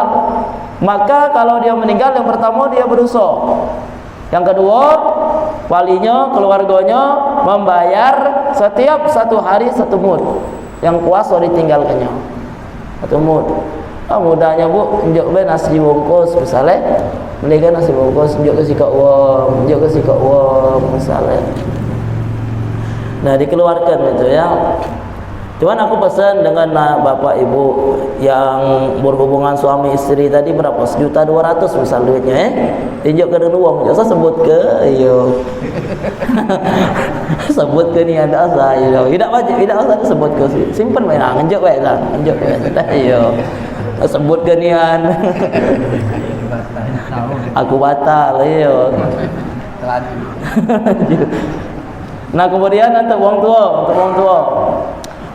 maka kalau dia meninggal, yang pertama dia berdosa, yang kedua walinya, keluarganya membayar setiap 1 hari 1 mud yang puasa ditinggalkannya, 1 mud. Mudahnya bu, unjuk be nasi bungkus misalnya, belikan nasi bungkus, unjuk ke sikap wong, misalnya. Nah dikeluarkan itu ya. Cuman aku pesan dengan bapak ibu yang berhubungan suami istri tadi berapa? 1.200.000 misal duitnya tunjuk ke uang, jasa sebut ke iyo. Sebut ke ni ada asa iyo. Tidak wajib, tidak usah sebut ke, simpan main nganjuk bae lah, nganjuk bae iyo. Sebut ke nian. Aku batal iyo. Nah kemudian untuk wong tua,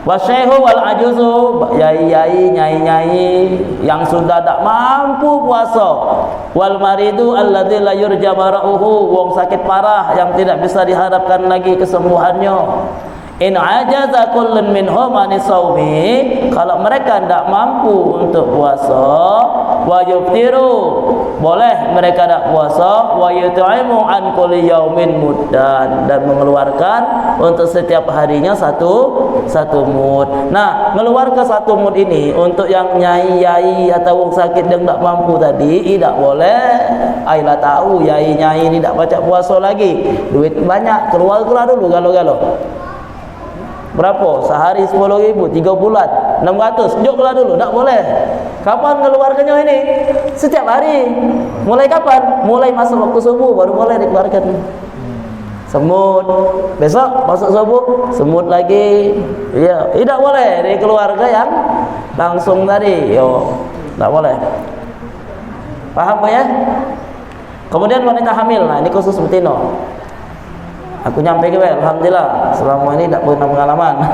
wasyaihu wal ajuzu, yai-yai, nyai-nyai yang sudah tak mampu puasa, wal maridu alladzi la yurja mara'uhu, wong sakit parah yang tidak bisa diharapkan lagi kesembuhannya. In ajaza kullun minhum an shaumi, kalau mereka tidak mampu untuk puasa, wa yuftiru, boleh mereka tidak puasa, wa yut'imu an kulli yaumin muddan, dan mengeluarkan untuk setiap harinya satu mud. Nah, mengeluarkan 1 mud ini untuk yang nyai-nyai atau wong sakit yang tidak mampu tadi tidak boleh. Ailah tahu nyai-nyai ini tidak baca puasa lagi, duit banyak, keluar dulu galo-galo. Berapa? Sehari 10.000, 3 bulan 600, joklah dulu, tak boleh. Kapan mengeluarkannya ini? Setiap hari. Mulai kapan? Mulai masuk waktu subuh baru boleh dikeluarkan. Semut, besok masuk subuh, semut lagi. Ya, tidak boleh dari keluarga yang langsung tadi. Yo, tak boleh. Paham ya? Kemudian wanita hamil, nah ini khusus betina. Aku nyampe ke alhamdulillah, selama ini tak pernah pengalaman.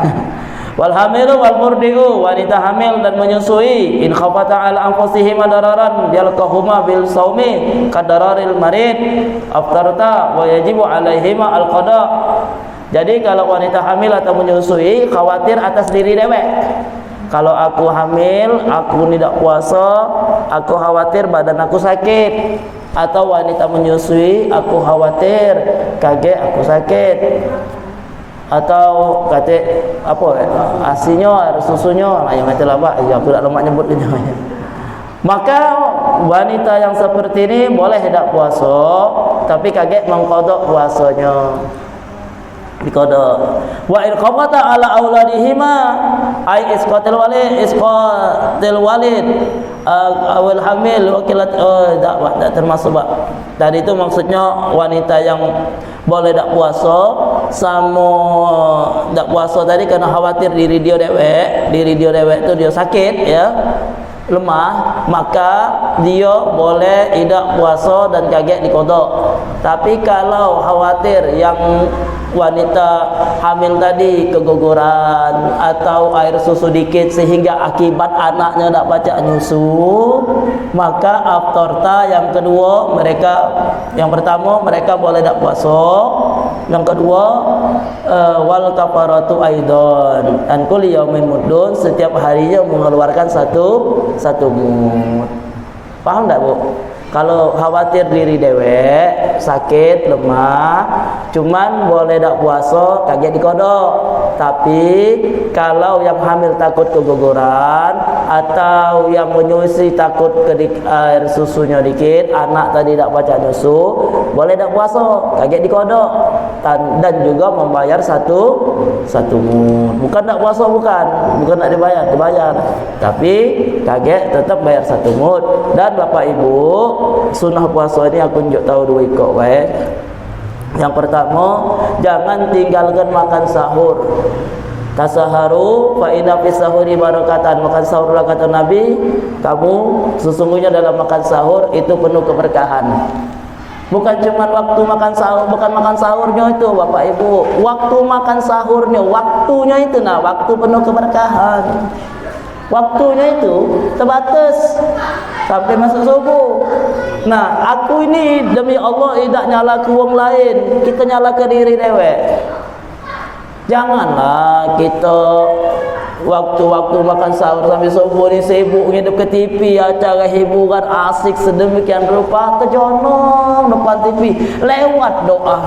Wal hamilu wal murdi'u, wanita hamil dan menyusui, in khafata ala anfusihim dararan yalqahuma bil saumi kadararil marid aftarta wa yajibu alaihima al qada. Jadi kalau wanita hamil atau menyusui, khawatir atas diri dewek. Kalau aku hamil, aku tidak puasa, aku khawatir badan aku sakit. Atau wanita menyusui, aku khawatir kaget aku sakit. Atau kata apa? Asinya, air susunya, nah yang kata lah Pak, ya aku tak lemak nyebut dia. Maka wanita yang seperti ini boleh tidak puasa, tapi kaget mengqadha puasanya. Diqadha. Wa in qafata ala auladihima ay isqatil walid awal hamil wakilat tak termasuk Pak. Tadi itu maksudnya wanita yang boleh tak puasa sama tak puasa tadi karena khawatir diri dia dewek tu dia sakit ya, lemah, maka dia boleh tidak puasa dan kaget dikodok. Tapi kalau khawatir yang wanita hamil tadi keguguran atau air susu dikit sehingga akibat anaknya tak baca nyusu, maka aftorta yang kedua yang pertama mereka boleh tak puasa, yang kedua wal kafaratu aidon, dan kulli yaumin muddun, setiap harinya mengeluarkan satu mud. Paham tak Bu? Kalau khawatir diri dewek, sakit, lemah, cuman boleh tak puasa, kaget dikodok. Tapi kalau yang hamil takut keguguran atau yang menyusui takut air susunya dikit, anak tadi tak baca nyusu, boleh tak puasa, kaget dikodok. Dan juga membayar satu mud. Bukan tak puasa, bukan tak dibayar. Tapi kaget tetap bayar satu mud. Dan Bapak Ibu, sunnah puasa ini aku tunjuk tahu dua ikut baik. Yang pertama, jangan tinggalkan makan sahur. Tasaharu fa inna fi sahuri barakatan. Makan sahurlah kata Nabi, kamu sesungguhnya dalam makan sahur itu penuh keberkahan. Bukan cuma waktu makan sahur, bukan makan sahurnya itu Bapak Ibu, waktu makan sahurnya, waktunya itu waktu penuh keberkahan. Waktunya itu terbatas sampai masuk subuh. Nah, aku ini demi Allah tidak nyala ke wong lain, kita nyala ke diri dewek. Janganlah kita waktu-waktu makan sahur sampai subuh ni sibuk ngidup ke TV, acara hiburan asik sedemikian rupa, terjonong depan TV, lewat doa,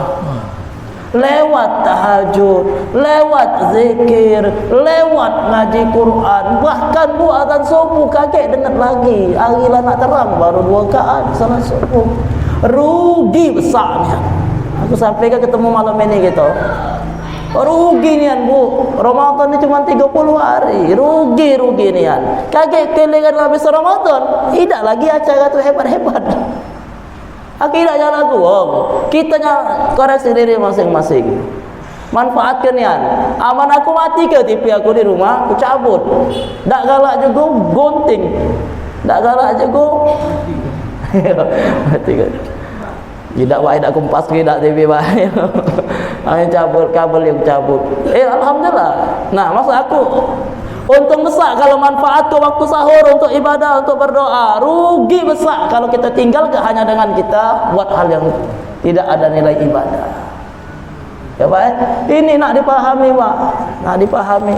lewat tahajud, lewat zikir, lewat ngaji Quran, bahkan buatan subuh kaget dengar lagi hari lah nak terang baru 2 rakaat salat subuh. Rugi besarnya. Aku sampaikan ketemu malam ini gitu. Rugi nian Bu, Ramadan ni cuma 30 hari. Rugi nian. Kaget kelingan habis Ramadan, tidak lagi acara tu hebat-hebat. Aku tidak jalan wong. Kita koreksi diri masing-masing. Manfaatkan nian. Aman aku mati ke TV aku di rumah, aku cabut. Tak galak juga gunting. Tak galak juga mati ke. Tidak baik nak kumpas ke tak TV baik. Hanya cabut kabel yang cabut. Alhamdulillah. Nah, maksud aku untung besar kalau manfaat ke waktu sahur untuk ibadah, untuk berdoa. Rugi besar kalau kita tinggal hanya dengan kita buat hal yang tidak ada nilai ibadah. Ya baik. Ini nak dipahami Pak. Nak dipahami.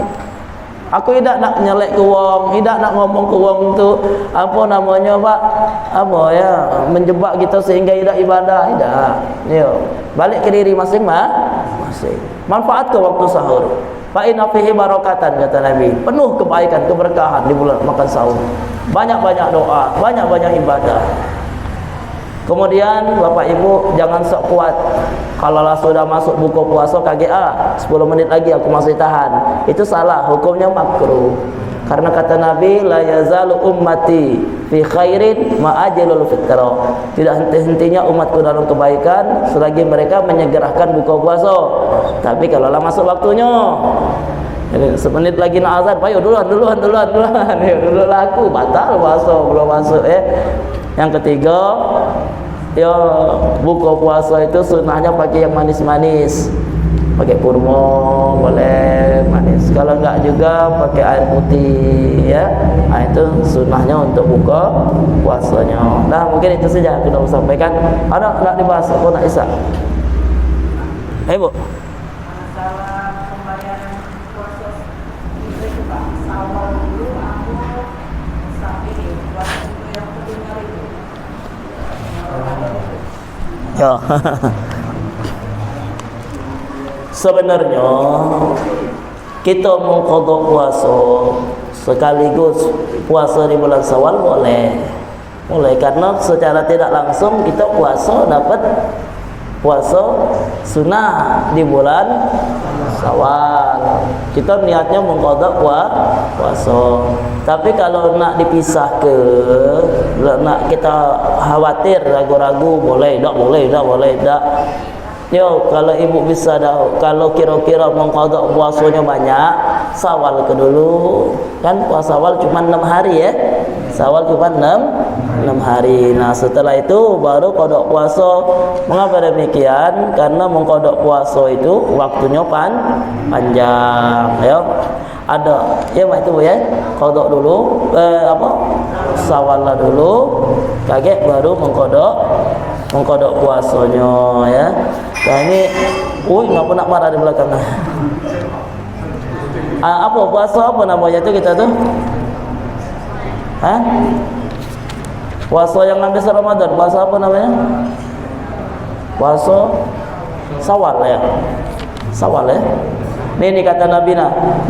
Aku tidak nak nyelek ke wong, tidak nak ngomong ke wong tu apa namanya Pak, apa ya, menjebak kita sehingga tidak ibadah, tidak. Yo, balik ke diri masing-masing. Manfaat ke waktu sahur. Fa inna fihi barakatan kata Nabi. Penuh kebaikan, keberkahan di bulan makan sahur. Banyak-banyak doa, banyak-banyak ibadah. Kemudian Bapak Ibu jangan sok kuat. Kalau lah sudah masuk buka puasa kaget 10 menit lagi aku masih tahan. Itu salah, hukumnya makruh. Karena kata Nabi la yazalu ummati fi khairin ma ajalul fitra. Tidak henti-hentinya umatku dalam kebaikan selagi mereka menyegerakan buka puasa. Tapi kalau lah masuk waktunya, semenit lagi nak azan, ayo duluan. Ya dulu aku batal puasa belum masuk Yang ketiga, ya buka puasa itu sunnahnya pakai yang manis-manis. Pakai kurma boleh manis. Kalau enggak juga pakai air putih ya. Nah, itu sunnahnya untuk buka puasanya. Nah, mungkin itu saja aku nak sampaikan. Ada nak dibahas apa nak Isa? Bu. Masalah pembayaran puasa itu Pak. Awal dulu aku sampai puasa yang kedua itu. Ya. Sebenarnya kita mau qada puasa sekaligus puasa di bulan Syawal boleh. Karena secara tidak langsung kita puasa dapat puasa sunnah di bulan Syawal. Kita niatnya mengqadha puasa. Tapi kalau nak dipisah ke, nak kita khawatir ragu-ragu boleh tak. Yo, kalau ibu bisa dah, kalau kira-kira mengqadha puasanya banyak, Syawal ke dulu. Kan puasa Syawal cuma 6 hari ya. Syawal cuma 6 hari. Nah, setelah itu baru qadha puasa. Mengapa demikian? Karena mengqadha puasa itu waktunya panjang, ya. Ada ya mak itu Bu ya. Qadha dulu Syawal lah dulu. Kaget baru mengqadha puasanya ya. Nah ini, ngapa nak marah di belakang? Apa puasa apa namanya itu kita tuh? Hah? Puasa yang habis Ramadan, puasa apa namanya? Puasa Syawal ya. Syawal ya. Ini kata Nabi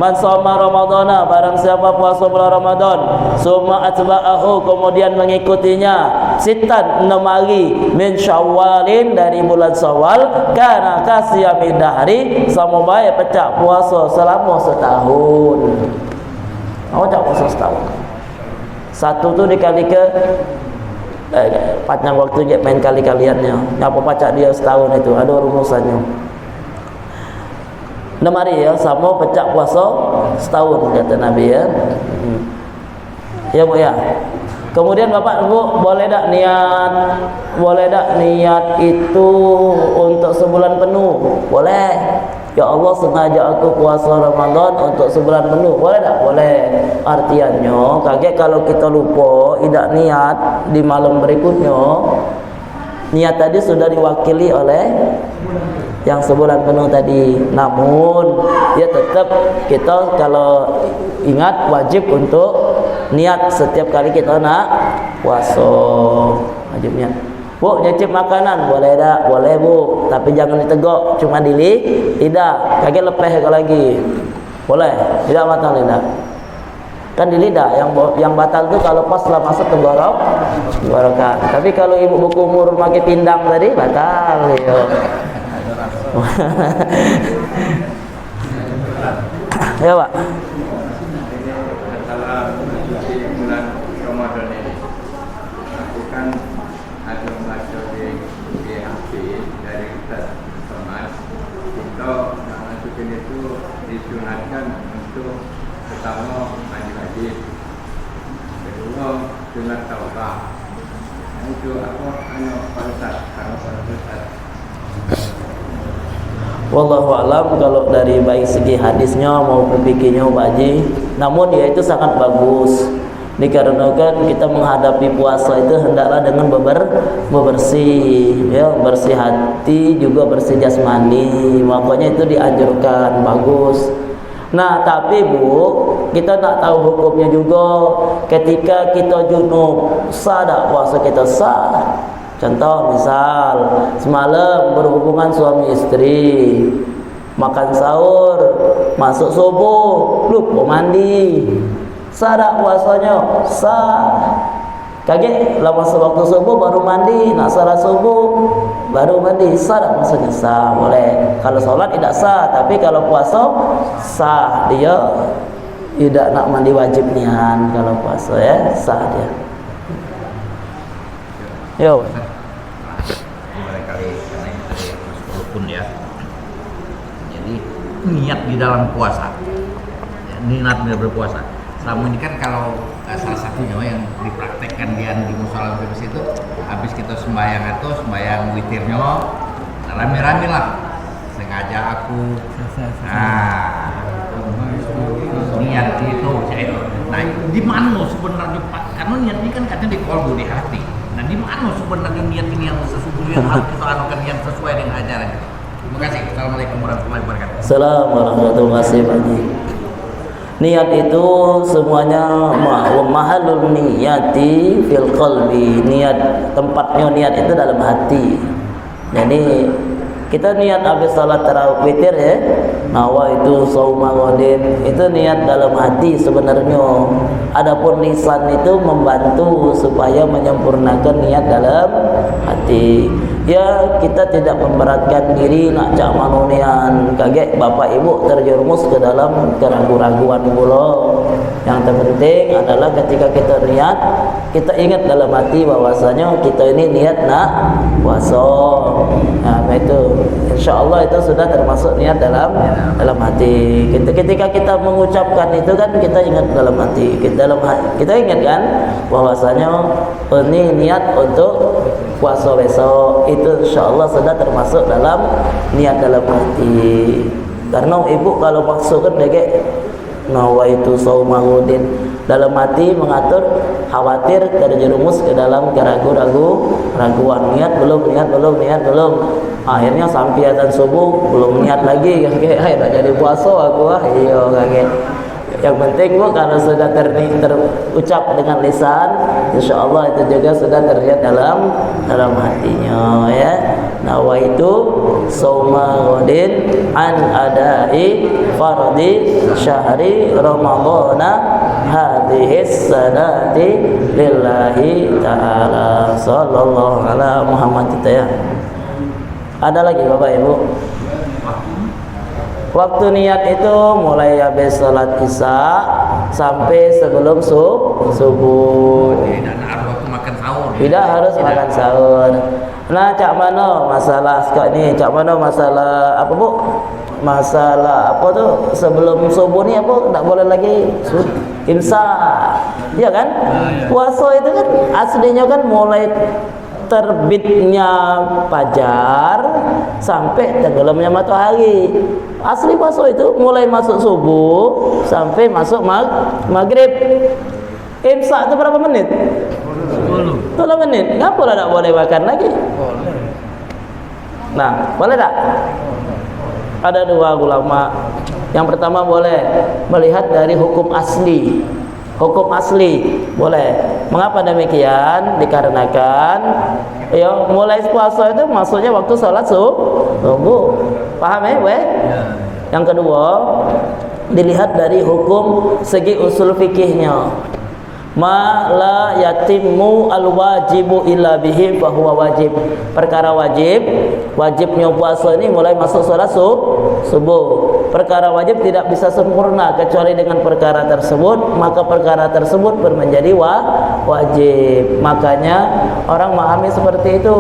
man shoma ramadhana, barang siapa puasa bulan Ramadan, summa atba'ahu, kemudian mengikutinya sitan 6 hari min Syawalin, dari bulan Syawal, kana kasiyami dahri, sama baik pecah puasa selama setahun. Mau tak puasa setahun? Satu tu dikali ke panjang waktu je main kali-kaliannya. Apa pacak dia setahun itu, ada rumusannya. 6 hari ya, sama pecah puasa setahun kata Nabi ya. Ya Bu ya. Kemudian Bapak Ibu boleh tak niat itu untuk sebulan penuh? Boleh. Ya Allah, sengaja aku puasa Ramadan untuk sebulan penuh. Boleh tak? Boleh. Artiannya kaget kalau kita lupa tidak niat di malam berikutnya, niat tadi sudah diwakili oleh yang sebulan penuh tadi. Namun ya tetap kita kalau ingat wajib untuk niat setiap kali kita nak puasa, wajib niat. Bu, nyicip makanan boleh tak? Boleh Bu, tapi jangan ditegok, cuma di lidah. Kaki lepeh lagi. Boleh, tidak batal lidah. Kan di lidah yang batal itu kalau pas setelah masuk tenggorokan. Tapi kalau ibu berkumur pakai pindang tadi batal ya. Ya Pak. Setelah memasuki bulan Ramadan ini, aku kan ada membaca di HP dari Ustaz Thomas. Kita masukin itu disunatkan untuk pertama mandi wajib, kedua sunat taubah. Itu apa? Pak Ustaz, kalau Pak Ustaz. Wallahu alam kalau dari baik segi hadisnya maupun fikihnya Pak Haji, namun ya itu sangat bagus. Dikarenakan kita menghadapi puasa itu hendaklah dengan bebersih, ya, bersih hati juga bersih jasmani. Makanya itu dianjurkan, bagus. Nah, tapi Bu, kita nak tahu hukumnya juga. Ketika kita junub, sah tak puasa kita? Sah. Contoh misal semalam berhubungan suami istri, makan sahur, masuk subuh, lupa mandi, sah tak puasanya? Sah. Kaget lama waktu subuh baru mandi, nak salat subuh baru mandi, sah tak maksudnya? Sah, boleh. Kalau sholat tidak sah, tapi kalau puasa sah. Dia tidak nak mandi wajib nian kalau puasa ya, sah dia. Yo. Barangkali karena ini tadi walaupun ya. Jadi niat di dalam puasa. Ya, niat berpuasa. Selama ini kan kalau salah satunya yang dipraktekkan di musola itu habis kita sembahyang witirnya rame-rame lah. Sengaja aku niat itu saya. Nah, di mana sebenarnya Pak? Karena niat ini kan katanya di kolbu, di hati. Nah, di mana sebenarnya niat ini yang sesungguhnya harus kita anukan yang sesuai dengan ajaran? Terima kasih. Assalamualaikum warahmatullahi wabarakatuh. Assalamualaikum warahmatullahi wabarakatuh. Niat itu semuanya mahallul niyati fil qalbi. Niat, tempatnya niat itu dalam hati. Jadi kita niat habis salat tarawih witir ya, nawa itu sauma ghadin, itu niat dalam hati sebenarnya. Adapun lisan itu membantu supaya menyempurnakan niat dalam hati. ya kita tidak memberatkan diri nak cak manunian kaget bapak ibu terjerumus ke dalam keraguan-raguan pula. Yang terpenting adalah ketika kita niat, kita ingat dalam hati bahwasanya kita ini niat nak puasa. Nah, itu insyaallah itu sudah termasuk niat dalam hati. Ketika kita mengucapkan itu kan kita ingat dalam hati. Kita ingat kan bahwasanya ini niat untuk puasa besok. Itu insyaallah sudah termasuk dalam niat dalam hati. Karena ibu kalau maksud kan dia nawaitu saumahuddin, dalam hati mengatur khawatir terjerumus ke dalam keraguan, niat belum, akhirnya sampai azan subuh belum niat lagi, kayak tak jadi puasa aku iya kaget. Yang penting bu, kalau sudah terucap dengan lisan, insyaallah itu juga sudah terlihat dalam hatinya ya. Nawaitu sauma ghadin an adai fardhi syahri ramadhana hadhihi sanati lillahi ta'ala. Sallallahu ala Muhammad kita ya. Ada lagi Bapak Ibu? Waktu niat itu mulai habis salat Isya sampai sebelum subuh. Waktu makan sahur. Tidak harus makan sahur. Nah, cak mana masalah sekarang ni? Cak mana masalah apa bu? Masalah apa tu? Sebelum subuh ni apa? Tak boleh lagi imsak. Ya kan? Puasa itu kan aslinya kan mulai terbitnya fajar sampai tenggelamnya matahari. Asli puasa itu mulai masuk subuh sampai masuk maghrib. Imsak itu berapa menit? 10 menit. Ngapa lah tak boleh makan lagi? Nah, boleh tak? Ada dua ulama. Yang pertama boleh melihat dari hukum asli. Hukum asli boleh. Mengapa demikian? Dikarenakan ya mulai puasa itu maksudnya waktu salat subuh. Paham ya, weh? Yang kedua, dilihat dari hukum segi usul fikihnya. Ma la yatimmu al-wajibu illa bihi fa huwa wajib. Perkara wajibnya puasa ini mulai masuk salat subuh. Perkara wajib tidak bisa sempurna kecuali dengan perkara tersebut, maka perkara tersebut menjadi wajib. Makanya orang memahami seperti itu.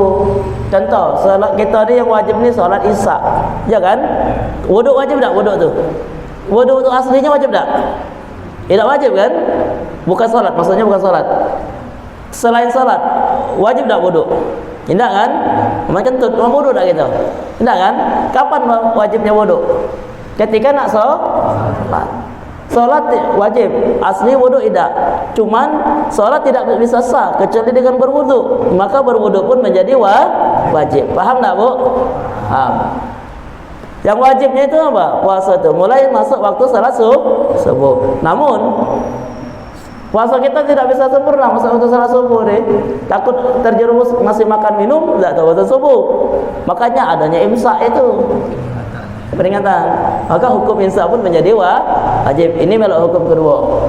Contoh, salat kita ni yang wajib ni salat Isya. Ya kan? Wudu wajib tak wudu tu? Wudu tu aslinya wajib tak? Tidak wajib kan? Bukan salat, maksudnya bukan salat. Selain salat, wajib tak wudu? Tidak kan? Macam tu, mau wudu tak kita? Tidak kan? Kapan wajibnya wudu? Ketika nak salat. Salat wajib, asli wudu tidak. Cuman salat tidak bisa sah kecuali dengan berwudu. Maka berwudu pun menjadi wajib. Paham tak bu? Paham. Yang wajibnya itu apa? Puasa itu mulai masuk waktu salat subuh. Namun puasa kita tidak bisa sempurna masuk waktu salat subuh ni. Takut terjerumus masih makan minum tak tahu waktu subuh. Makanya adanya imsak itu. Peringatan. Maka hukum imsak pun menjadi wajib. Ini melok hukum kedua.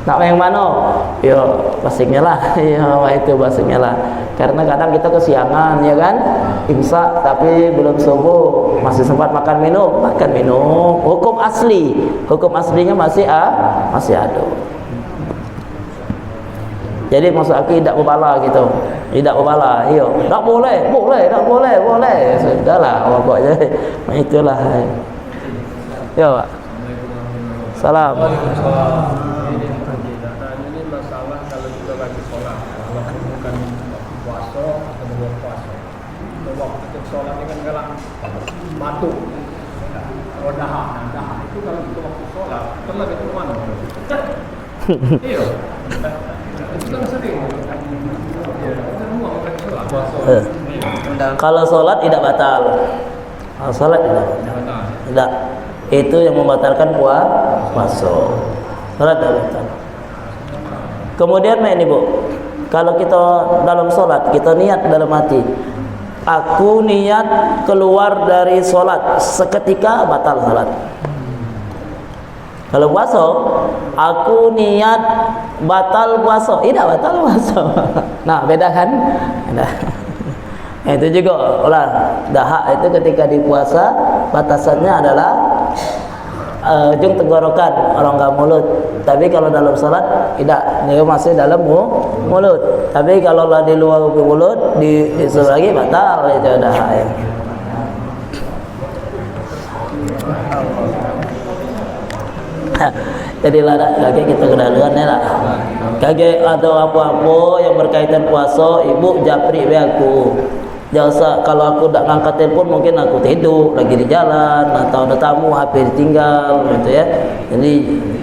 Nak yang mana? Ya, pastinya lah. Ya, itu pastinya lah. Karena kadang kita kesiangan, ya kan? Imsak tapi belum subuh, masih sempat makan minum. Hukum aslinya masih ada. Jadi maksud aku tidak berbala gitu. Tidak berbala. Iya, tak boleh. Sudahlah, pokoknya itulah. Ya, Pak. Salam. Sholat ini kan gelang batu dahak itu kalau kita waktu sholat telah itu mana? Iya, kita sering kalau sholat tidak batal. Kalau sholat tidak batal. Tidak. Itu yang membatalkan puasa. Sholat tidak batal. Kemudian ini bu, kalau kita dalam sholat kita niat dalam hati, aku niat keluar dari sholat, seketika batal sholat. Kalau puasa, aku niat batal puasa, tidak batal puasa. Nah, beda kan? Itu juga lah, dahak itu ketika di puasa batasannya adalah ujung tenggorokan, rongga mulut. Tapi kalau dalam salat tidak, dia masih dalam mulut. Tapi kalau lah di luar mulut, di lagi batal itu dahak ya. Jadi lah lagi kita kedaluan lah. Kage atau apa-apa yang berkaitan puasa, ibu japri be aku. Jasa kalau aku tak ngangkat telepon mungkin aku tidur lagi di jalan atau ada tamu HP ditinggal gitu ya. Jadi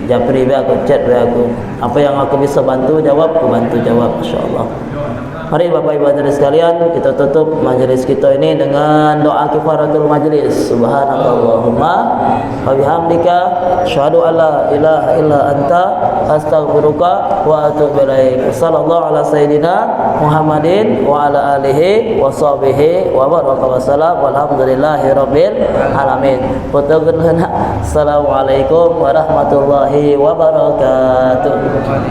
japri be aku, chat be aku. Apa yang aku bisa bantu jawab, aku bantu jawab, insyaallah. Mari Bapak Ibu hadirin sekalian, kita tutup majelis kita ini dengan doa kifaratul majlis. Subhanakallahumma wa bihamdika asyhadu an la ilaha illa anta astaghfiruka wa atubu ilaik. Sallallahu ala sayyidina Muhammadin wa ala alihi wa sahbihi wa baraka wasallam walhamdulillahi rabbil alamin. Assalamualaikum warahmatullahi wabarakatuh.